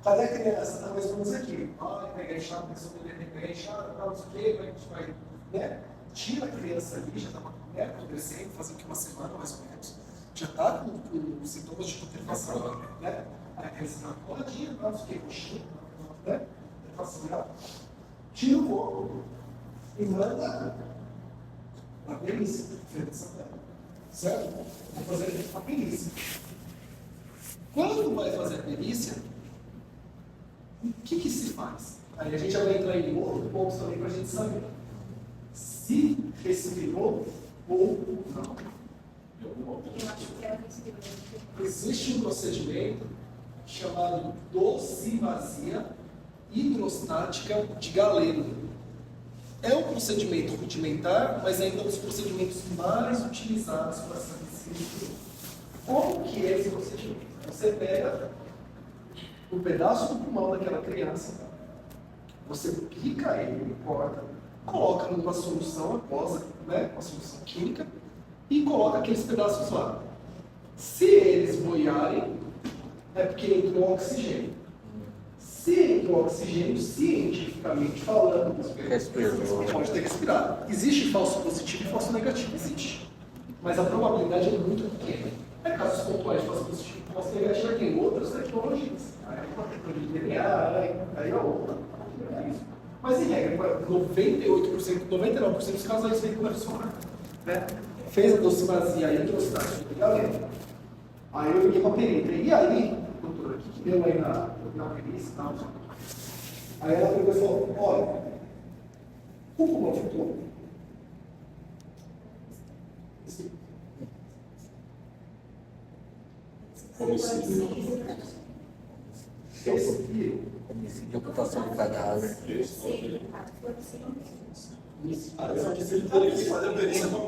Cadê a criança? Está mais ou menos aqui. Vai pegar enxada, tem que sobreviver, tem que pegar enxada, não sei o quê, vai, né? Tira a criança ali, já está acontecendo, fazendo aqui uma semana mais ou menos. Já está com sintomas de putrefação, né? A criança está coladinha, não sei o quê, coxinha, né? Tira o corpo e manda a perícia, certo? Vai fazer a perícia. Quando vai fazer a perícia, o que se faz? Aí a gente já vai entrar em outro ponto também para a gente saber se respirou ou não. Existe um procedimento chamado dosivasia hidrostática de Galeno. É um procedimento rudimentar, mas ainda é um dos procedimentos mais utilizados para saber se respirou. Como que é esse procedimento? Você pega um pedaço do pulmão daquela criança, você pica ele, corta, coloca numa solução aquosa, né, uma solução química, e coloca aqueles pedaços lá. Se eles boiarem, é porque entrou oxigênio. Se entrou oxigênio, cientificamente falando, você pode ter respirado. Existe falso positivo e falso negativo? Existe. Mas a probabilidade é muito pequena. É casos pontuais de falso positivo e falso negativo, tem outras tecnologias. Aí é uma tecnologia de DNA, aí é outra. Mas em regra, 98%, 99% dos casos, aí isso vai funcionar. Né? Fez a dosivasia hidrostática de Galeno. Aí eu liguei para a perita. E aí, doutora, o que deu aí na perícia e tal? Aí ela pegou e falou: olha, o pulmão flutuou. Homicídio. De ocultação de cadáver.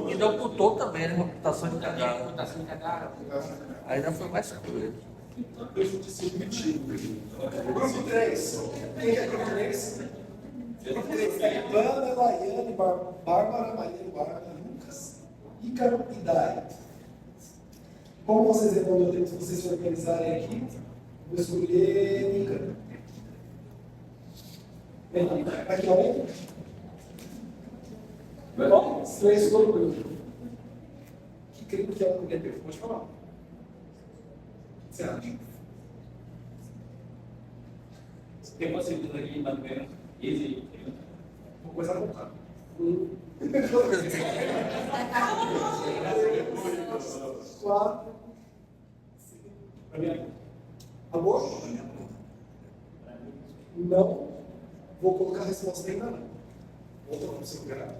Ainda ocultou também, né? Ocultação de cadáver. Ainda foi mais coisa. Eu fui distribuído. Grupo 3. Quem é grupo 3? Grupo 3. Pamela, Laiane, Bárbara, Maria Eduarda, Lucas, Ícaro e Dai. Como vocês respondem, se vocês se organizarem aqui, vou escolher Ícaro. Aqui, ó. Ó, os três colocam. Que crime que ela mulher teve? Pode falar. O que você acha? Tem uma segunda aqui na primeira. Vou começar a contar. Quatro. Amor? Não. Vou colocar a resposta ainda não. Outra para você lugar.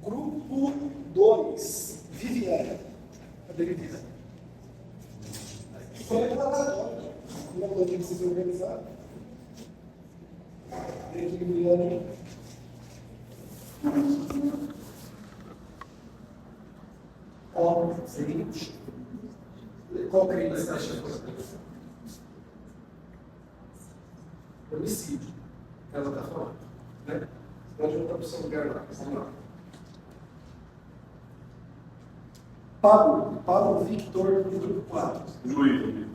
Grupo 2. Viviane. Cadê Viviane? Foi a laboratório. Uma coisa que precisa organizar. Tem aqui Viviane. Ó, seguinte. Qual crime você acha que foi? Homicídio. Ela está falando. Né? Pode voltar para o seu lugar lá. Vamos lá. Pablo Victor, do grupo 4. Luiz.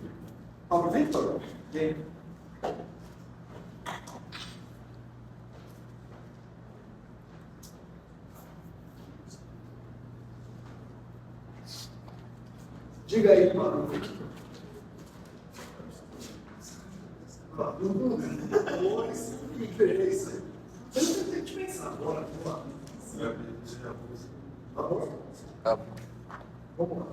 Pablo Victor? Vem. Diga aí, Pablo Victor. Dois, três. Você não tem que pensar agora. Vamos lá. Tá bom? Tá. Vamos lá.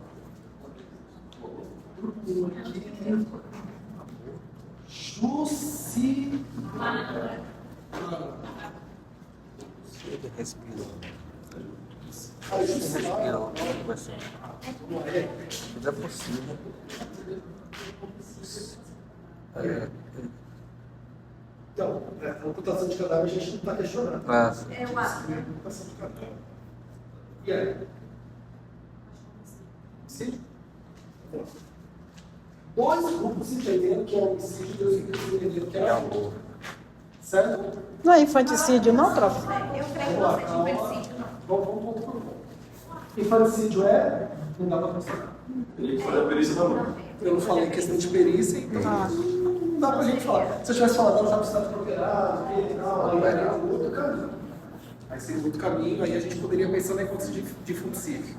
Jussi. Ele respirou. A Ele Jussi. respirou. Não é? Não é possível. É. Então, a ocultação de cadáver a gente não está questionando. Ah, Eu acho. Ocultação de cadáver. E aí? Sim? Dois grupos entenderam que é homicídio, dois grupos entenderam que é amor. Certo? Não é infanticídio, não, tropa? Eu creio que você tinha versículo. Vamos ponto por ponto. Infanticídio é? Não dá para considerar. Ele foi a perícia da mãe. Eu não falei questão de perícia, então não dá pra gente falar. Se eu tivesse falado, ela estava estado procurado, aí era outro caminho. Aí seria outro caminho, aí a gente poderia pensar na hipótese de funticídio.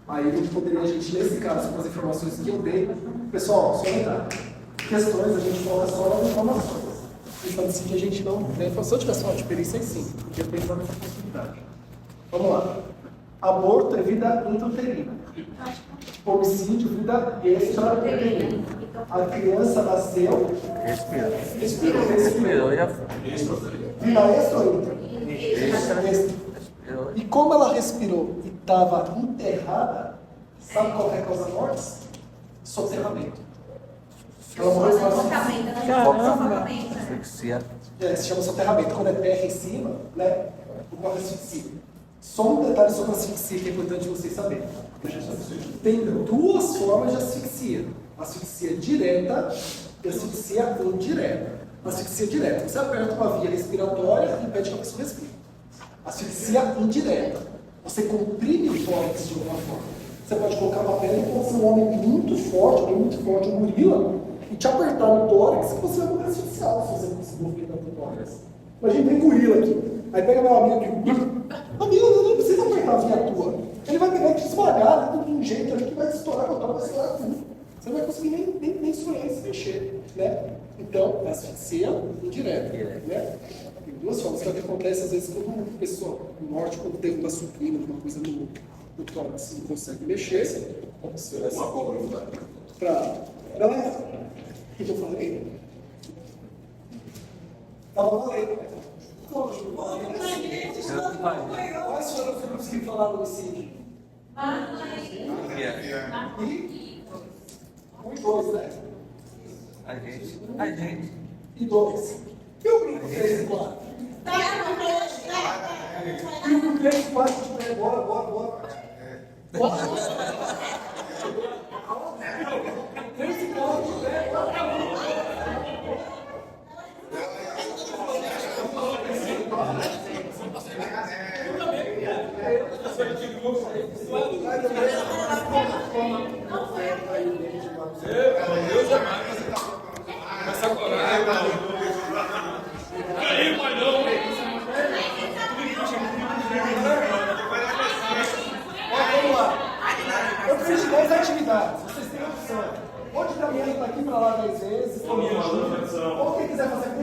Aí não poderia a gente, nesse caso, com as informações que eu dei, pessoal, só entrar. Questões a gente coloca só nas informações. Infanticídio a gente não. Né? Se eu tivesse falado de perícia, aí sim, podia pensar nessa possibilidade. Vamos lá. Aborto é vida intrauterina. Homicídio, vida extrauterina. A criança nasceu. respirou. Respirou e afundou. Vida extra ou intra? Respirou. E como ela respirou e estava enterrada, sabe qual é a causa da morte? Soterramento. Ela morreu com asfixia. Caramba. Asfixia. Se chama soterramento. Quando é terra em cima, né? Ocorre asfixia. Só um detalhe sobre a asfixia que é importante vocês saberem. Tem duas formas de asfixia. Asfixia direta e asfixia indireta. Asfixia direta. Você aperta uma via respiratória e impede que a pessoa respire. Asfixia indireta. Você comprime o tórax de alguma forma. Você pode colocar uma pedra e pode ser um homem muito forte, um gorila, e te apertar no tórax e você vai morrer asfixiado se você não se movimentar no tórax. Imagina, tem gorila aqui. Aí pega meu amigo aqui, amigo, não precisa apertar a viatura. Ele vai pegar e te esmagar de um jeito ali que vai estourar, vai estourar tudo. Você não vai conseguir nem sonhar e se mexer, né? Então, asfixia indireta, né? Tem duas formas. Que acontece às vezes quando uma pessoa morte, quando tem uma supina, alguma coisa no tórax, não consegue mexer. Uma cobra, Galera, o que eu falei? Tava valendo. Quais foram os grupos que falaram do homicídio? E? Um e dois, né? A gente. E dois. E o grupo 3 e 4? E o grupo 3 e 4? Bora. 3 e 4. Aí, pai, não. Vamos lá. Eu preciso de 10 atividades. Vocês têm a opção. Pode caminhar daqui para lá 10 vezes. Ou quem quiser fazer com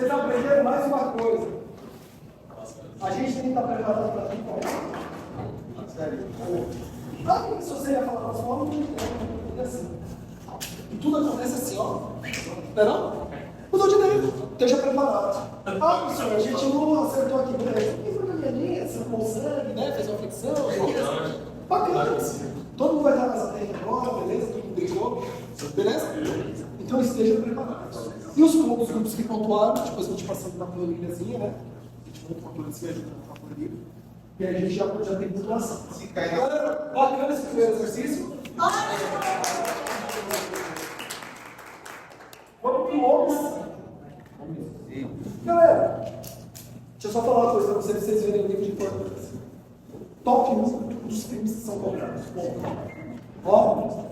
Vocês aprenderam mais uma coisa. A gente tem que estar preparado para tudo. Sabe que se você ia falar com não é assim. E tudo acontece assim, ó. Não é não? Mudou de ideia. Esteja preparado. Ah, professor, a gente não acertou aqui. Quem foi na minha linha? Circulou sangue, né? Fez uma flexão. Bacana. Todo mundo vai estar mais atento agora, beleza? Todo mundo deixou. Beleza? Então esteja preparado. E os grupos que pontuaram, depois a gente passando na planilhazinha, né? A gente monta uma planilha junto com a planilha. E aí a gente já tem pontuação. Galera, bacana esse primeiro exercício. Vamos pro homens. Galera, deixa eu só falar uma coisa para vocês verem o nível de importância. Top 1 dos crimes que são cobrados. Ó.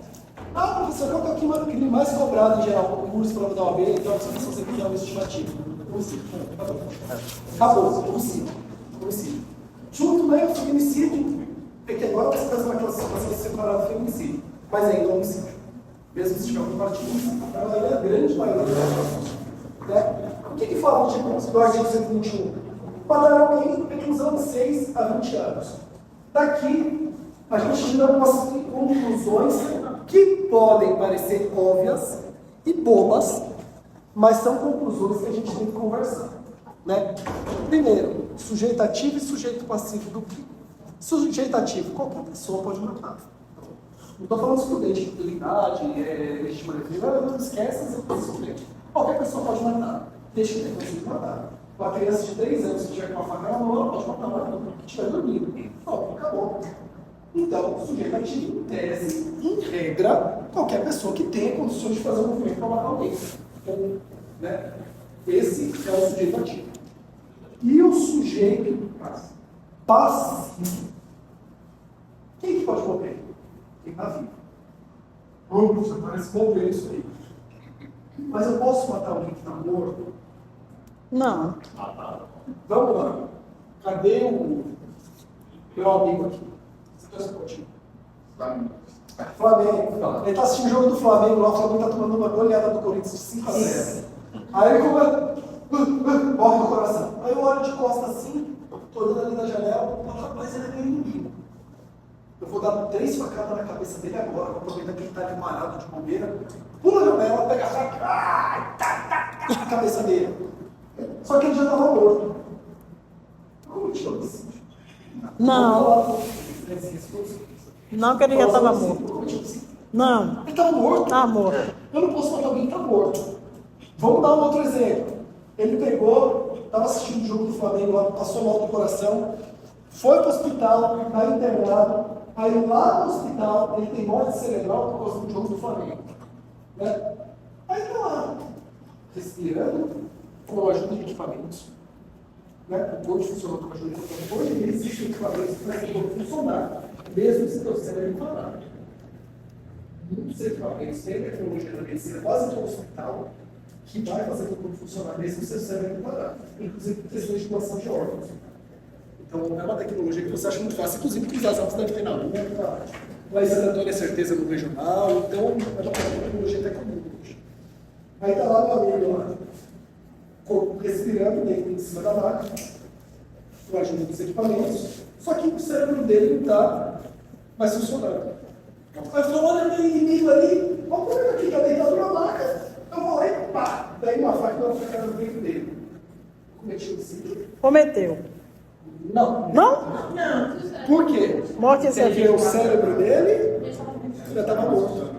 Ah, professor, qual que é o crime mais cobrado em geral? Concurso, prova da OAB, então você precisa sempre criar uma estimativa. Homicídio. Acabou. Homicídio. Junto, né, o feminicídio, é que agora você faz uma classificação separada do feminicídio, mas ainda é homicídio. Mesmo se tiver um partido, a grande maioria né? O que fala do artigo 121? Para alguém reclusão de 6 a 20 anos. Daqui, a gente tira algumas conclusões que podem parecer óbvias e bobas, mas são conclusões que a gente tem que conversar. Né? Primeiro, sujeito ativo e sujeito passivo do crime. Sujeito ativo, qualquer pessoa pode matar. Não estou falando estudante, utilidade, legítima defesa, não esquece essa pessoa. Qualquer pessoa pode matar. Deixa que conseguir matar. Uma criança de 3 anos, se tiver com uma faca na mão, ela pode matar uma que estiver dormindo. Pronto, acabou. Então, sujeito ativo, em tese, em regra, qualquer pessoa que tenha condições de fazer um movimento para matar alguém. Então, né? Esse é o sujeito ativo. E o sujeito passivo. Quem que pode morrer? Quem está vivo. Você parece morrer isso aí. Mas eu posso matar alguém que está morto? Não. Vamos lá. Cadê o meu amigo aqui? Flamengo. Ele está assistindo o jogo do Flamengo lá, o Flamengo está tomando uma goleada do Corinthians de 5-0. Aí ele morre do coração. Aí eu olho de costas assim, tô olhando ali na janela, rapaz, ele é meu inimigo. Eu vou dar 3 facadas na cabeça dele agora, vou aproveitar que ele está ali marado de bobeira, pula a janela, pega a faca, a cabeça dele. Só que ele já estava morto. Como tinha isso? Não. Não que ele já estava morto. Não. Ele estava morto. Tá morto. Eu não posso matar alguém que está morto. Vamos dar um outro exemplo. Ele pegou, estava assistindo o jogo do Flamengo lá, passou mal do coração, foi para o hospital, está internado. Aí lá no hospital ele tem morte cerebral por causa do jogo do Flamengo. Né? Aí está lá, respirando, com a ajuda de equipamentos. Né? O corpo funciona com a ajuda de equipamentos. Hoje existem equipamentos para esse corpo funcionar, mesmo se o cérebro parar. Muitos equipamentos têm tecnologia da medicina, quase todo hospital, que vai fazer o corpo funcionar mesmo se o cérebro parar. Inclusive questão de doação de órgãos. Então, é uma tecnologia que você acha muito fácil, inclusive que os assaltos devem ter na rua, mas a Antônia certeza no regional, então é uma tecnologia até comum hoje. Aí está lá o amigo lá, corpo respirando, dentro em cima da máquina, com a ajuda dos equipamentos, só que o cérebro dele não está mais funcionando. Aí falou, olha meu inimigo ali, olha o problema aqui, está deitado na maca, eu vou lá e pá, daí uma faca na cara do peito dele. Cometi homicídio? Cometeu. Não. Não? Por quê? Morte Porque cerebral. o cérebro dele já estava morto.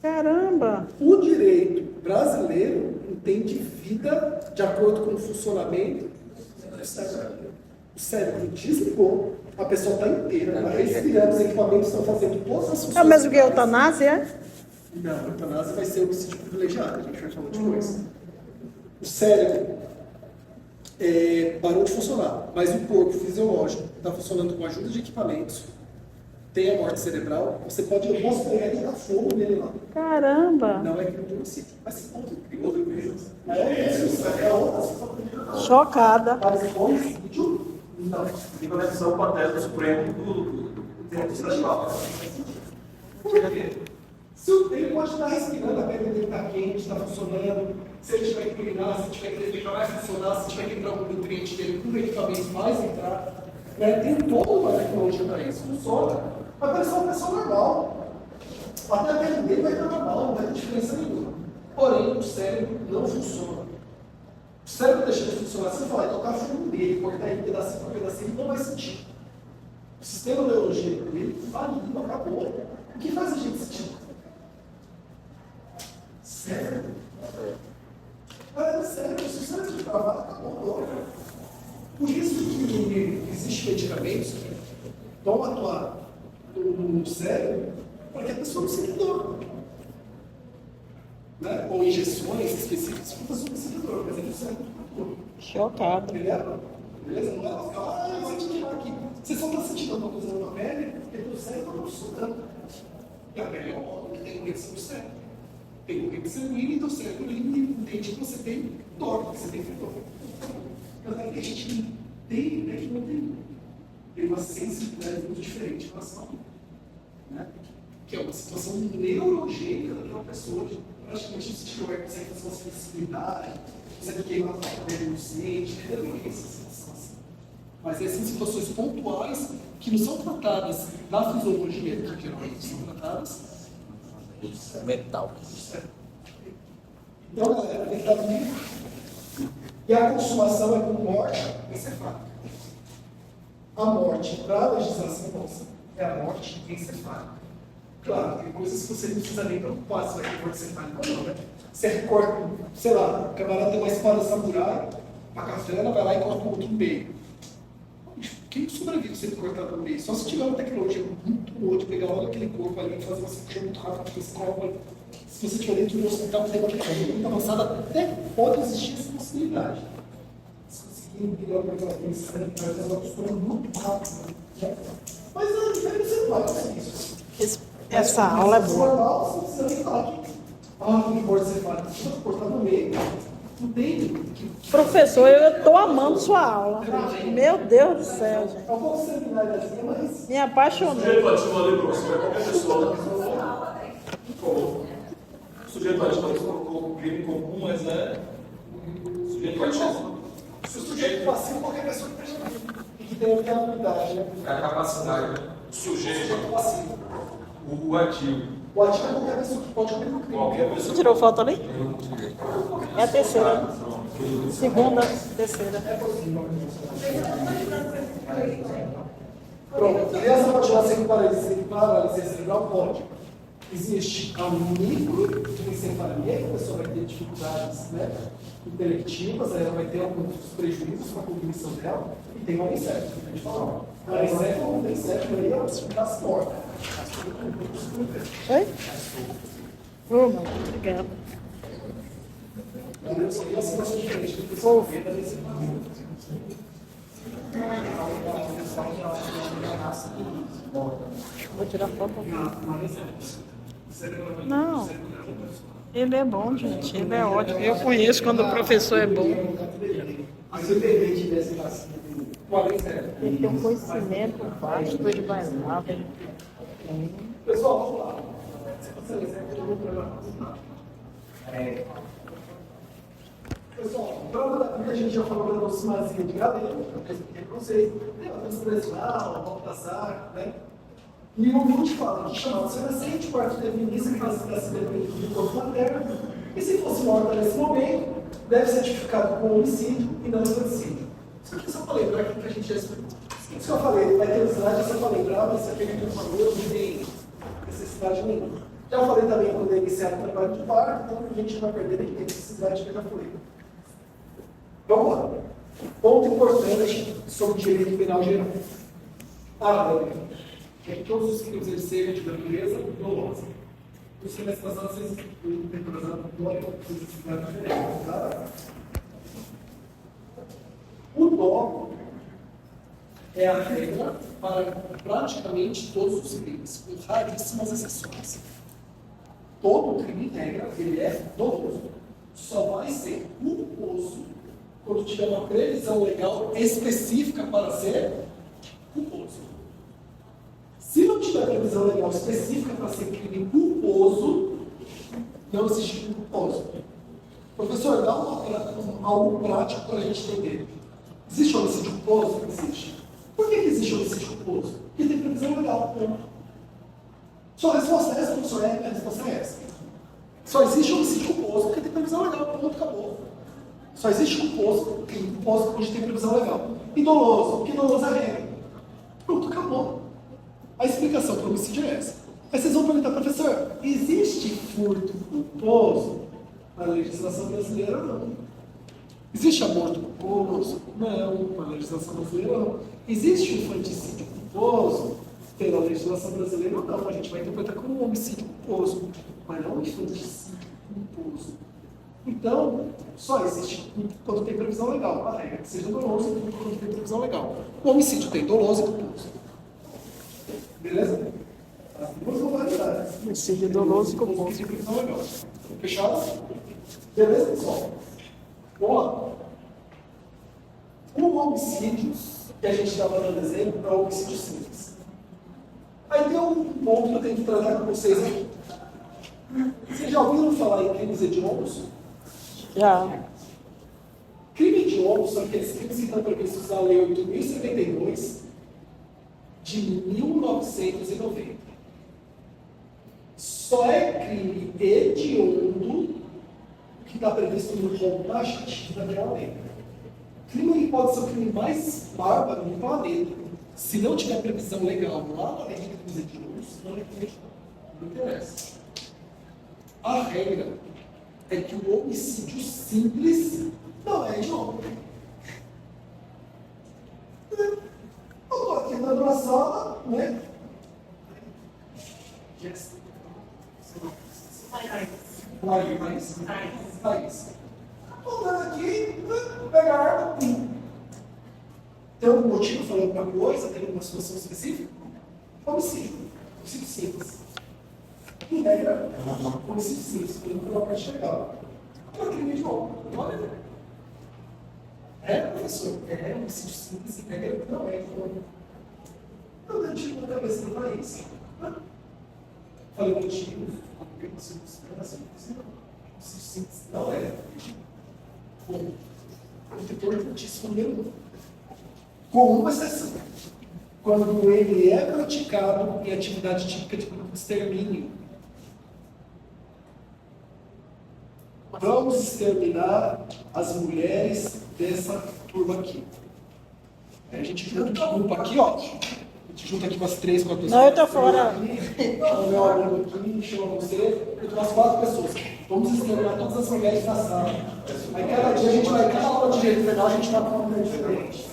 Caramba. O direito brasileiro entende vida de acordo com o funcionamento do cérebro. O cérebro desligou, a pessoa está inteira, está respirando, os equipamentos estão fazendo todas as funções. É o mesmo que a eutanásia, é? Não, a eutanásia vai ser homicídio privilegiado, a gente vai falar depois. O cérebro parou de funcionar, mas o corpo fisiológico está funcionando com a ajuda de equipamentos, tem a morte cerebral, você pode ir ao posso pegar e jogar fogo nele lá. Caramba. Não é crime de homicídio, mas se pode crime de homicídio. É outra. Chocada. Mas homicídio, não. Em conexão com a tese do Supremo do Tempo Estadual. Por quê? Se ele pode estar respirando, a pele dele está quente, está funcionando. Se ele tiver que urinar, se tiver que defecar, vai funcionar. Se tiver que entrar algum nutriente dele, com o equipamento vai entrar. Né? Tem toda uma tecnologia para isso. Funciona. Vai parecer uma pessoa normal. Até a pele dele vai estar normal, não vai ter diferença nenhuma. Porém, o cérebro não funciona. O cérebro deixa de funcionar, você vai tocar fogo nele, cortar ele pedacinho por pedacinho, ele não vai sentir. O sistema neurológico dele faliu, acabou. O que faz a gente sentir? Cérebro. Cérebro, se o cérebro travar, acabou. Por isso que existem medicamentos que vão atuar no cérebro para que a pessoa não sinta dor. Né? Ou injeções específicas para a pessoa não sinta dor, mas é que o cérebro está dor. Chocada. Beleza? Beleza? Não é eu senti dor aqui. Você só está sentindo alguma coisa na pele porque o cérebro está funcionando. E a pele é um órgão que tem conexão no cérebro. Tem corrente sanguínea e do cérebro ele entende que você tem dor, que você tem dor. Mas aí a gente entende, né, que não tem uma sensibilidade muito diferente em relação a isso. Né? Que é uma situação neurogênica daquela pessoa, que praticamente se tiver vai conseguir fazer uma sensibilidade, consegue queimar a pele inocente, entendeu? Essas situações. Mas essas situações pontuais que não são tratadas na fisiologia, que geralmente são tratadas Metal. Então, galera, ele está comigo. E a consumação é com morte encefálica. A morte, para a legislação nossa, é a morte encefálica. Claro, tem coisas que você não precisa nem preocupar se vai ter morte encefálica ou não, né? Você recorta, sei lá, o camarada tem uma espada samurai, a cafena vai lá e coloca o outro no meio. Quem sobrevive se ele cortar no meio? Só se tiver uma tecnologia muito boa de pegar logo aquele corpo ali e fazer uma cirurgia muito rápida, que você coloca. Se você estiver dentro do hospital, tem uma tecnologia muito avançada, até pode existir essa possibilidade. Se conseguir virar para aquela coisa, vai fazer uma costura muito rápida. Né? Mas a diferença você não vai fazer isso. Essa aula é boa. Normal, você precisa nem falar que pode ser feito. Se você cortar no meio, não tem. Professor, eu estou amando sua aula. Meu Deus do céu, gente. É um pouco seminário, mas. Me apaixonei. Sujeito ativo ali, professor, é qualquer pessoa. Sujeito ativo ali colocou crime comum, mas é sujeito ativo. Se o sujeito passivo, qualquer pessoa que esteja e que tenha habilidade, né? É a capacidade. Sujeito Passivo. o ativo. O ativo é qualquer pessoa que pode cometer um crime. Qualquer Você pessoa. tirou foto ali? Qualquer É a terceira. Segunda, terceira. Pronto, criança pode lá sem paralisia cerebral? Pode. Existe a microencefalia, que a pessoa vai ter dificuldades, né, intelectivas, aí ela vai ter alguns prejuízos com a cognição dela, e tem o anencefalo, que a gente falou. O anencefalo não tem cérebro, aí é o das portas. Oi? Obrigada. Isso aí é uma situação diferente do que você vê da anencefalo. Vou tirar foto. Não. Ele é bom, gente. Ele é ótimo. Eu conheço quando o professor é bom. Se o bebê tivesse nascido com anencefalo. Ele tem um conhecimento vasto, ele vai lá. Pessoal, vamos lá. Pessoal, prova da vida a gente já falou da aproximazinha de cabelo, preconceito, transversal, volta saco, né? E o Lute fala que chamado ser nascente, quarto definir classificação do corpo materno, e se fosse morta nesse momento, deve ser tipificado com homicídio e não infanticídio. Isso aqui é só para lembrar aquilo que a gente já explicou. Isso que eu falei, vai ter slide só para lembrar, mas se aquele que eu falei, não tem necessidade nenhuma. Já falei também quando é iniciar o trabalho de parto, então a gente não vai perder nem necessidade que eu já falei. Vamos lá. Ponto importante sobre o direito penal geral. A regra é que todos os crimes eles sejam de natureza dolosa. O semestre passado, vocês têm atrasado vocês explicaram diferente, tá? O dolo é a regra para praticamente todos os crimes, com raríssimas exceções. Todo crime, em regra, ele é doloso. Só vai ser culposo quando tiver uma previsão legal específica para ser culposo. Se não tiver previsão legal específica para ser crime culposo, não existe crime culposo. Professor, dá algo prático para a gente entender. Existe homicídio culposo? Existe. Por que existe homicídio culposo? Porque tem previsão legal. Sua resposta é essa, professor? A resposta é essa. Só existe homicídio culposo porque tem previsão legal. Pronto, acabou. Só existe culposo, crime culposo onde tem previsão legal. E doloso, porque doloso é a regra. Pronto, acabou. A explicação para o homicídio é essa. Aí vocês vão perguntar, professor, existe furto culposo? Na legislação brasileira, não. Existe aborto culposo? Não, na legislação brasileira, não. Existe infanticídio culposo? Pela legislação brasileira, não. A gente vai interpretar como um homicídio culposo, mas não um infanticídio culposo. Então, só existe quando tem previsão legal. A regra é que seja doloso quando tem previsão legal. O homicídio tem doloso e culposo. Beleza? As duas modalidades. Homicídio doloso e culposo. Tem previsão legal. Fechado? Beleza, pessoal? Vamos lá. O homicídio que a gente estava dando exemplo é o homicídio simples. Aí tem um ponto que eu tenho que tratar com vocês aqui. Vocês já ouviram falar em crimes hediondos? Já. Crime hediondo são aqueles crimes que estão previstos na Lei 8.072 de 1990. Só é crime hediondo que está previsto no rol taxativo daquela lei. Crime pode ser o crime mais bárbaro do planeta. Se não tiver previsão legal lá na lei de crimes hediondos, não é crime hediondo. Não interessa. A regra é que o homicídio simples não é hediondo. Eu estou aqui andando na sala, né? Yes. Raiz. Estou andando aqui, pega a arma. Tem algum motivo falando para coisa? Tem alguma situação específica? Homicídio. Homicídio simples. Em regra, homicídio simples. Por exemplo, uma parte legal. Agora, crime de novo. Olha. É, professor? É homicídio simples. Em regra, não é. Eu dei tiro na cabeça do país. Falei motivo. Homicídio simples. Não é. Bom, muito importantíssimo mesmo. Com uma exceção. Quando ele é praticado em atividade típica de grupo de extermínio. Vamos exterminar as mulheres dessa turma aqui. Aí a gente junta um grupo aqui, ó. A gente junta aqui umas 3, 4 pessoas. Não, eu tô fora. Chama meu amigo aqui, chama você, eu tô umas 4 pessoas. Vamos exterminar todas as mulheres da sala. Aí cada dia a gente vai, cada aula de direito penal, a gente vai para uma mulher diferente.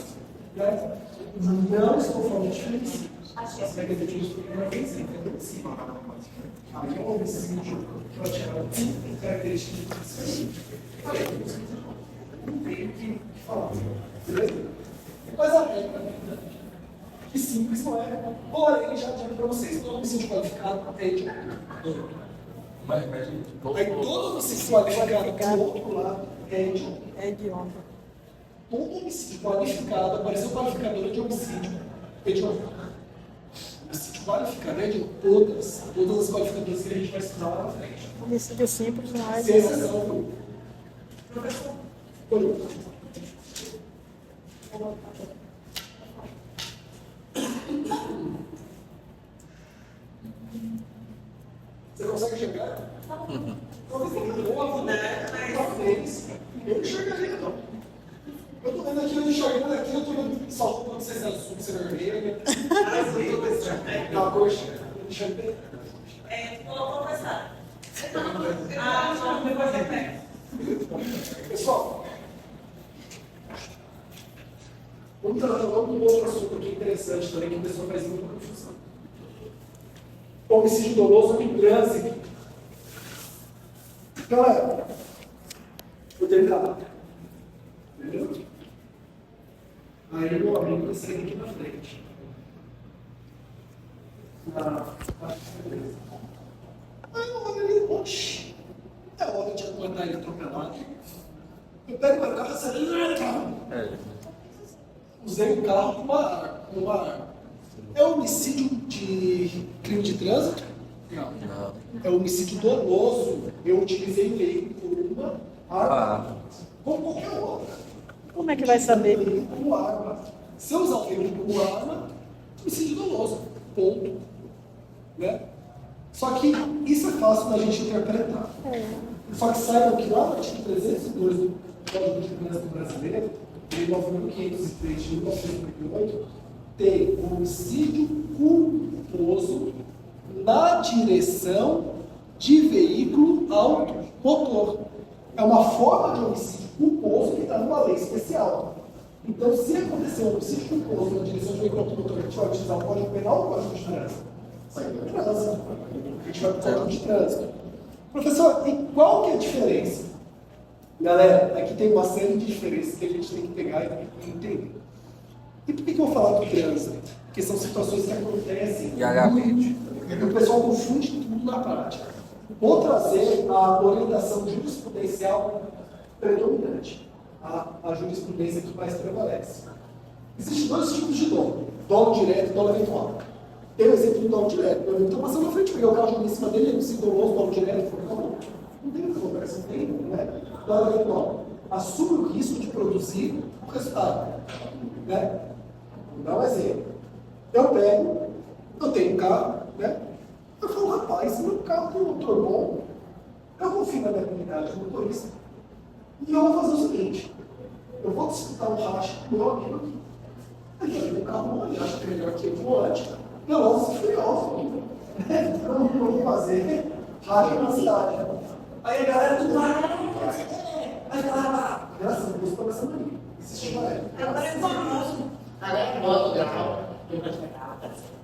Né? Não estou falando de feminicídio. As regras de justiça não tem sempre, Aí é um homicídio praticamente tem características de feminicídio. Não tenho o que falar. Beleza? Mas a regra que simples não é. Porém, já digo para vocês, todo homicídio qualificado é hediondo. Aí todo homicídio qualificado do outro lado é hediondo. É de onda. Todo homicídio qualificado, apareceu qualificadora de homicídio, hediondo. Homicídio qualificado é hediondo. Todas as qualificadoras que a gente vai estudar lá na frente. Homicídio simples não é de Sem onda. exceção. Professor, olhou. Você consegue chegar? Talvez tenha boa, né? Talvez. Eu enxergaria, não. Eu tô vendo aqui, eu enxergando aqui, eu tô vendo só quando você é azul, você é vermelho. Aquela coxa, eu enxerguei. Vou começar. Depois você pega. Pessoal, vamos tratar de um outro assunto aqui interessante também, que a pessoa faz muita confusão. Homicídio doloso em trânsito. Galera, vou tentar. Entendeu? Aí meu amigo vai sair aqui na frente. Aí eu olho ali, oxi, é hora de aguardar ele atropelado. Eu pego meu carro e acelero. Usei o carro com uma arma. É homicídio de crime de trânsito? Não. É homicídio doloso. Eu utilizei o veículo com uma arma. Como qualquer outra. Como é que vai saber? Com arma. Se eu usar o veículo com arma, homicídio doloso. Ponto. Né? Só que isso é fácil da gente interpretar. Só que saibam que lá no artigo 302 do Código de Trânsito Brasileiro, em 9503 de 1998, tem homicídio culposo na direção de veículo automotor. É uma forma de homicídio culposo que está numa lei especial. Então, se acontecer um homicídio culposo na direção de veículo automotor, a gente vai utilizar o Código Penal ou o Código de Trânsito? Isso aí é trânsito. A gente vai para o Código de Trânsito. Professor, e qual que é a diferença? Galera, aqui tem uma série de diferenças que a gente tem que pegar e entender. E por que eu vou falar do trânsito? Porque são situações que acontecem e o pessoal confunde tudo na prática. Vou trazer a orientação jurisprudencial predominante, a jurisprudência que mais prevalece. Existem 2 tipos de dolo: dolo direto e dolo eventual. Tem o exemplo do dolo direto. Eu estou passando na frente, peguei o carro em cima dele, ele se doloso, dolo direto, não tem conversa, não tem, né? Dolo eventual. Assume o risco de produzir o resultado. Né? Vou dar um exemplo. Eu tenho um carro, né? Eu falo, rapaz, meu carro tem um motor bom, eu confio na minha habilidade de motorista. E eu vou fazer o seguinte: eu vou disputar um racha com o meu amigo aqui. Ele tem um carro bom, ele acha que é melhor que eu volante. Velozes e Furiosos. Então eu vou fazer racha na cidade. Aí a galera tudo lá. Aí a galera, graças a Deus, começando ali. Existe uma época. Agora é famoso. Agora é moto, grau.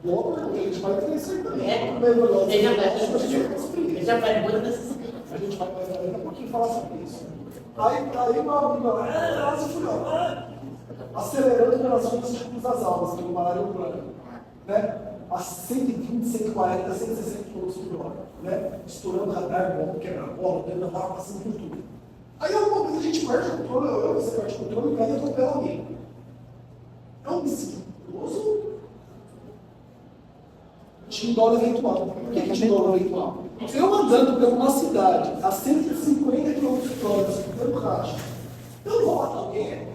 Logo, a gente vai ter isso aí também. Ele já vai muito nessas. A gente vai daqui a pouquinho falar sobre isso. Aí meu amigo lá, Velozes e Furiosos, acelerando em relação aos tipos das aulas, que é uma área urbana, né? A 120, 140, 160 km por hora, né? Estourando radar, bomba, quebra-bola, dando lá, passando por tudo. Aí alguma vez a gente perde o controle, você perde o controle e vai atropelar alguém. É um homicídio culposo? Tinha dolo eventual. Por que tinha dolo eventual? Eu andando por uma cidade a 150 km por hora, dando racha, eu não vou matar alguém. É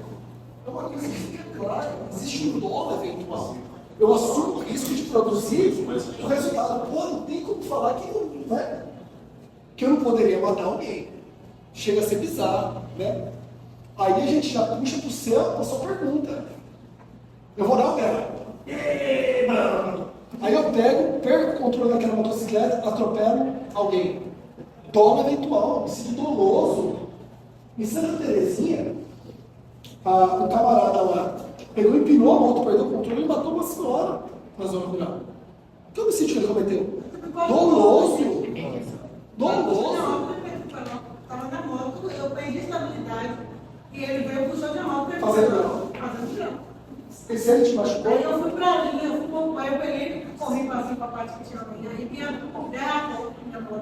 uma coisa que fica clara: existe um dolo eventual. Eu assumo o risco de produzir o resultado. Pô, não tem como falar que eu não poderia matar alguém. chega a ser bizarro, né? Aí a gente já puxa pro céu a sua pergunta. Eu vou dar o pé. Aí eu pego, perco o controle daquela motocicleta, atropelo alguém. Dolo eventual, homicídio doloso. Em Santa Terezinha, um camarada lá pegou, empinou a moto, perdeu o controle e matou uma senhora na zona rural. Que homicídio que ele cometeu? Doloso. Doloso. Estava na moto, eu perdi a estabilidade e ele veio puxando a moto. Fazendo grão. E se ele te machucou? Aí eu fui pra linha, eu fui pro pai, eu peguei, corri pra cima, pra parte que tinha linha. Aí minha moto.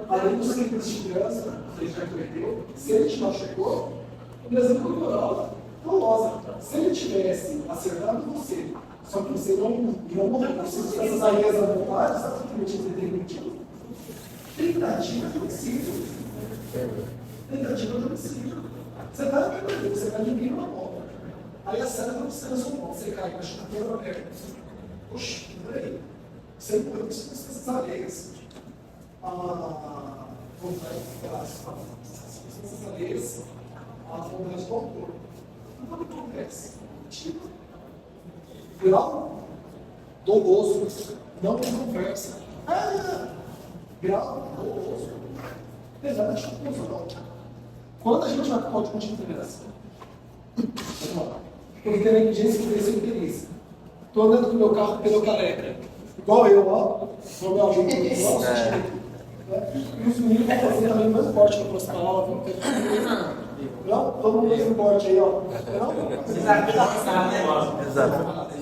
Além do simples de segurança, ele já perdeu. Se ele te machucou, o Brasil cultural, dolosa. Se ele tivesse acertado você, só que você não morreu, você essas areias à vontade, sabe o que ele tem permitido? Tentativa de homicídio. Tentativa de homicídio. Você vai na perder, você vai dormir numa moto. Aí a cena não você na sua mão, você cai, machuca a perna na perna. Oxi, peraí. Você não pode essas areias. Essas areias, a vontade do autor. Não acontece. Tipo, grau doloso, não tem conversa. Grau doloso. Apesar de confusão. Quando a gente vai para o código de integração? Porque tem negligência que cresceu inteiriça. Estou andando com o meu carro pneu careca. Igual eu, ó. No meu amigo, igual e os meninos vão fazer também o mesmo corte na próxima aula. Não? Todo mundo fez um corte aí, ó. Não? Desafio da lançada, né? Exato.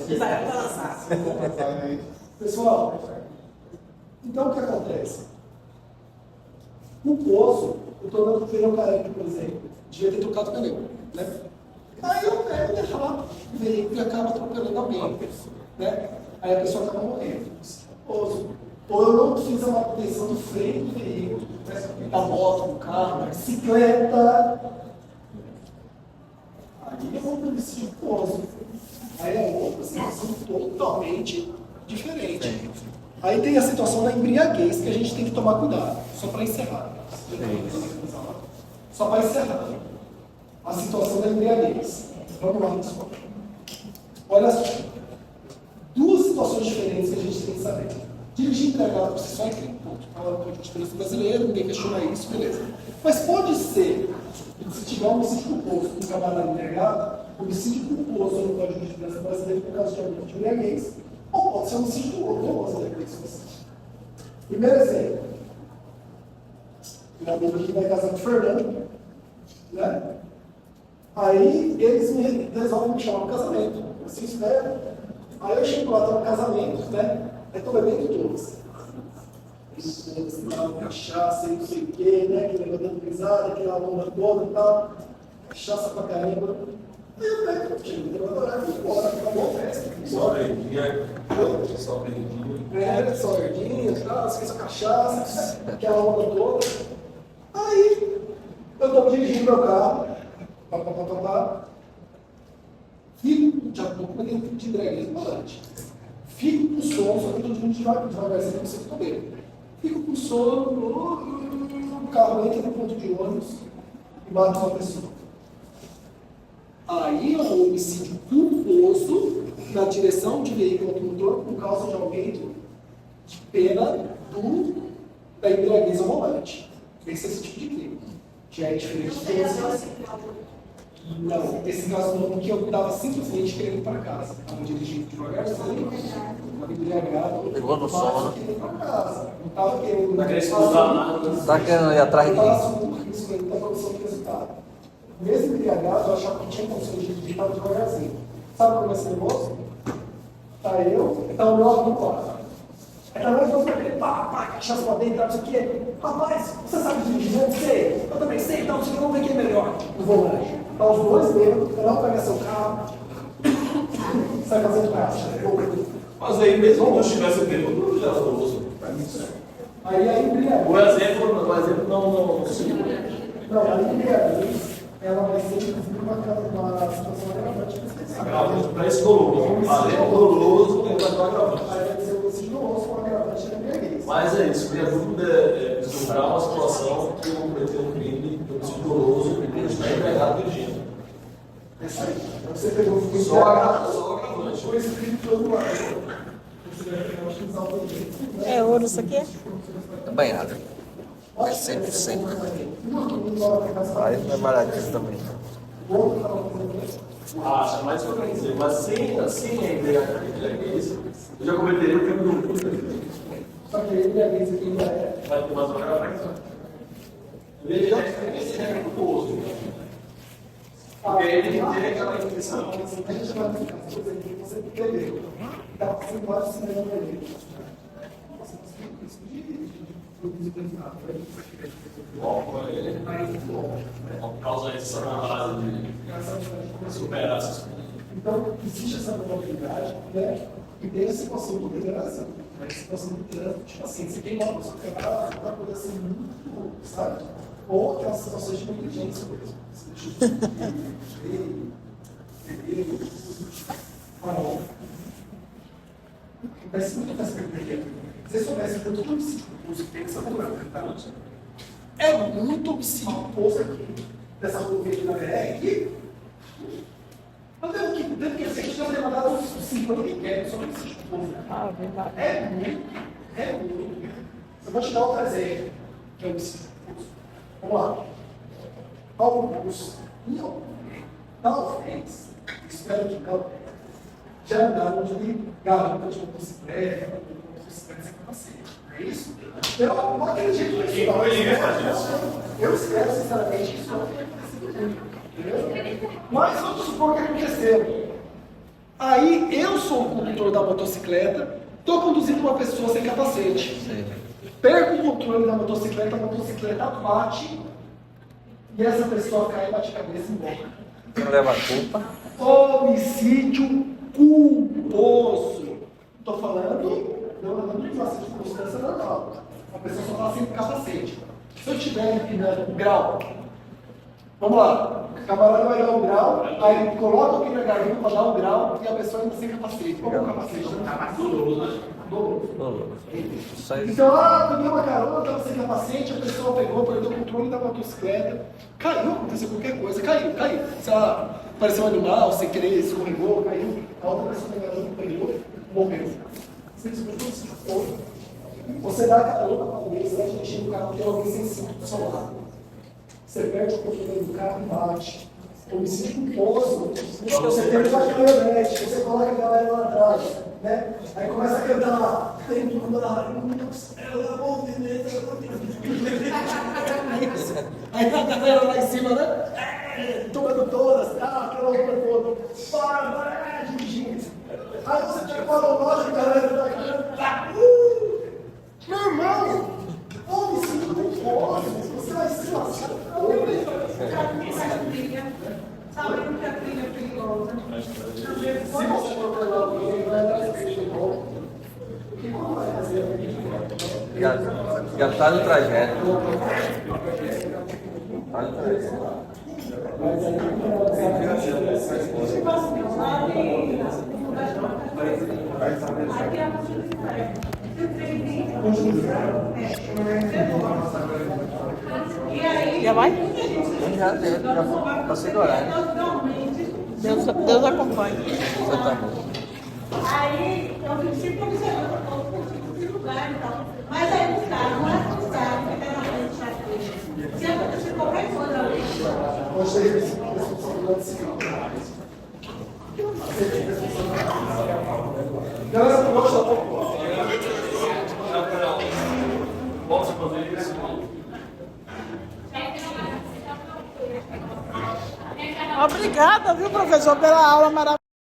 Desafio da lançada. Pessoal, então o que acontece? No poço, eu estou andando com o pneu careca, por exemplo. Devia ter trocado o pneu, né? Aí eu pego e derrapo o veículo e acaba atropelando alguém, né? Aí a pessoa acaba morrendo. Ou eu não fiz a manutenção do freio do veículo, né? Da moto, do carro, da bicicleta. Aí é um homicídio culposo. Aí é outra situação totalmente diferente. Aí tem a situação da embriaguez que a gente tem que tomar cuidado. Só para encerrar. Só para encerrar. A situação da embriaguez. Vamos lá, pessoal. Olha só. Duas situações diferentes que a gente tem que saber. Dirigir embriagado por si só é crime. Fala do Código de Trânsito Brasileiro, ninguém questiona isso, beleza. Mas pode ser, se tiver um homicídio culposo com um camarada embriagado, homicídio culposo no Código de Trânsito Brasileiro por causa de algum de embriaguez, ou pode ser homicídio doloso, né? Primeiro exemplo. O amigo aqui vai casar com o Fernando, né? Aí eles resolvem me chamar para o casamento. Assim espero. Aí eu chego lá, estou no casamento, né? Aí estou bebendo todos. Cachaça e não sei o quê, né? Que levantando risada, aquela onda toda e tal. Cachaça pra caramba. Aí eu pego, chego, eu adorar, vou embora, acabou a festa. Só verdinha. Só verdinha. Só verdinha e tal, esqueça a cachaça, aquela onda toda. Aí eu estou dirigindo meu carro. Fico, já estou com um de embriaguez no volante. Fico com sono, só que eu estou devagarzinho, não sei o que estou bem. Fico com sono, o carro entra no ponto de ônibus e bate uma pessoa. Aí é um homicídio culposo na direção de veículo automotor por causa de aumento de pena da embriaguez ao volante. Esse é esse tipo de crime. Que é diferente de outros. Não, esse caso não, porque eu estava simplesmente querendo ir para casa. Estava dirigindo devagarzinho, estava embriagado. Pegou no sono. Querendo ir para casa. Não estava querendo. Não queria escutar nada. Tá querendo ir atrás de quem? Eu quem? estava assumindo risco ainda da produção de resultado. Mesmo embriagado, eu achava que tinha condições de dirigir, estava devagarzinho. Sabe como é esse negócio? Tá eu, tá o meu amigo lá. Aí tá nós vamos aquele pá, cachaça pra dentro, não sei o quê. Rapaz, você sabe dirigir? Eu sei. Eu também sei, então vamos ver quem é melhor no volante. Tá os dois mesmo, cada um pega seu carro, sai fazendo caixa. Mas aí, mesmo que eu estivesse bêbado, eu já sou osso. Aí a embriaguez. O exemplo não. Não, a embriaguez, ela vai ser inclusive uma situação agravante. Agravante para esse doloso. Além do doloso, tem mais um agravante. Aí vai ser esse doloso com agravante da embriaguez. Mas é isso, minha dúvida é vislumbrar uma situação que eu cometeu um crime, eu preciso doloso, Essa aí. Então você pegou o Só agravante. foi escrito todo lado. Você vai pegar os que salvam dele. É ouro isso aqui? Também nada. É 100%. Aí não é baratinho também. Acha mais que eu quero dizer, mas sem a ideia isso, eu já cometeria o crime do mundo. Só que ele é vez aqui ainda é. Vai ter mais uma gravação. Ele já é culposo. Porque ele tem aquela intenção. A gente vai ficar coisas que você perdeu. Está passando vários cinemas dele. Por causa dessa vontade de superar essas coisas. Então, existe essa probabilidade, né? E tem a situação de liderança. A situação de liderança, tipo assim, você tem uma pessoa que vai poder ser muito, sabe? Ou aquelas situações de negligência, por exemplo. Acontece muito nessa pergunta. Se você soubesse que eu estou homicídio culposo que tem essa cultura, é muito homicídio culposo aqui, dessa rodovia aqui na BR, que tanto que a gente já tem mandado uns 50 inquéritos sobre homicídio culposo. Ah, verdade. É muito. Eu vou te dar outro exemplo, que é homicídio culposo. Vamos lá. Alguns, não, talvez, espero que não, já andaram de garota de motocicleta sem capacete. É isso? Eu não acredito nisso. Eu espero, sinceramente, que isso não aconteça. Entendeu? Mas vamos supor que aconteceu. Aí eu sou o condutor da motocicleta, estou conduzindo uma pessoa sem capacete. Perco o controle da motocicleta, a motocicleta bate e essa pessoa cai, bate a cabeça e morre. Não leva a culpa. Homicídio culposo. Estou falando, não levando uma circunstância normal. A pessoa só está sem capacete. Se eu estiver empinando um grau, vamos lá, o camarada vai dar um grau, aí ele coloca aqui na garupa para dar um grau e a pessoa ainda sem capacete. Qual é o capacete? Está mais doloroso. Então, peguei uma carona, estava sem capacete, a pessoa pegou, perdeu o controle da motocicleta, caiu, aconteceu qualquer coisa, caiu. Sei lá, apareceu um animal, sem querer, escorregou, caiu, a outra pessoa pegou, morreu. Você dá a carona para alguém, você vai dirigir no carro, tem alguém sem cinto do seu lado. Você perde o controle do carro e bate. Homicídio culposo, você tem uma caminhonete, você coloca a galera lá atrás, né? Aí começa a cantar lá, tem tudo lá, aí tá a galera lá em cima, né? Tomando todas, aquela loucura toda, para, dirigindo. Aí você tira para o loja, a galera tá meu irmão, homicídio culposo, você vai se lascar. Sabendo que a trilha é perigosa. Se você for pegar alguém, vai dar esse de volta. O que como vai fazer? Já está no trajeto. Está no trajeto. Tipo assim, lá de aqui é a possibilidade. E aí, Já vai? Já passei do horário. Deus acompanhe. Você tá bom. aí eu fico sempre observando os lugares e tal. Mas aí o carro não é responsável, fica na frente da frente. Se acontecer qualquer coisa ali, Hoje é responsabilidade civil. Galera, poxa, Posso fazer isso? Obrigada, viu, professor, pela aula maravilhosa.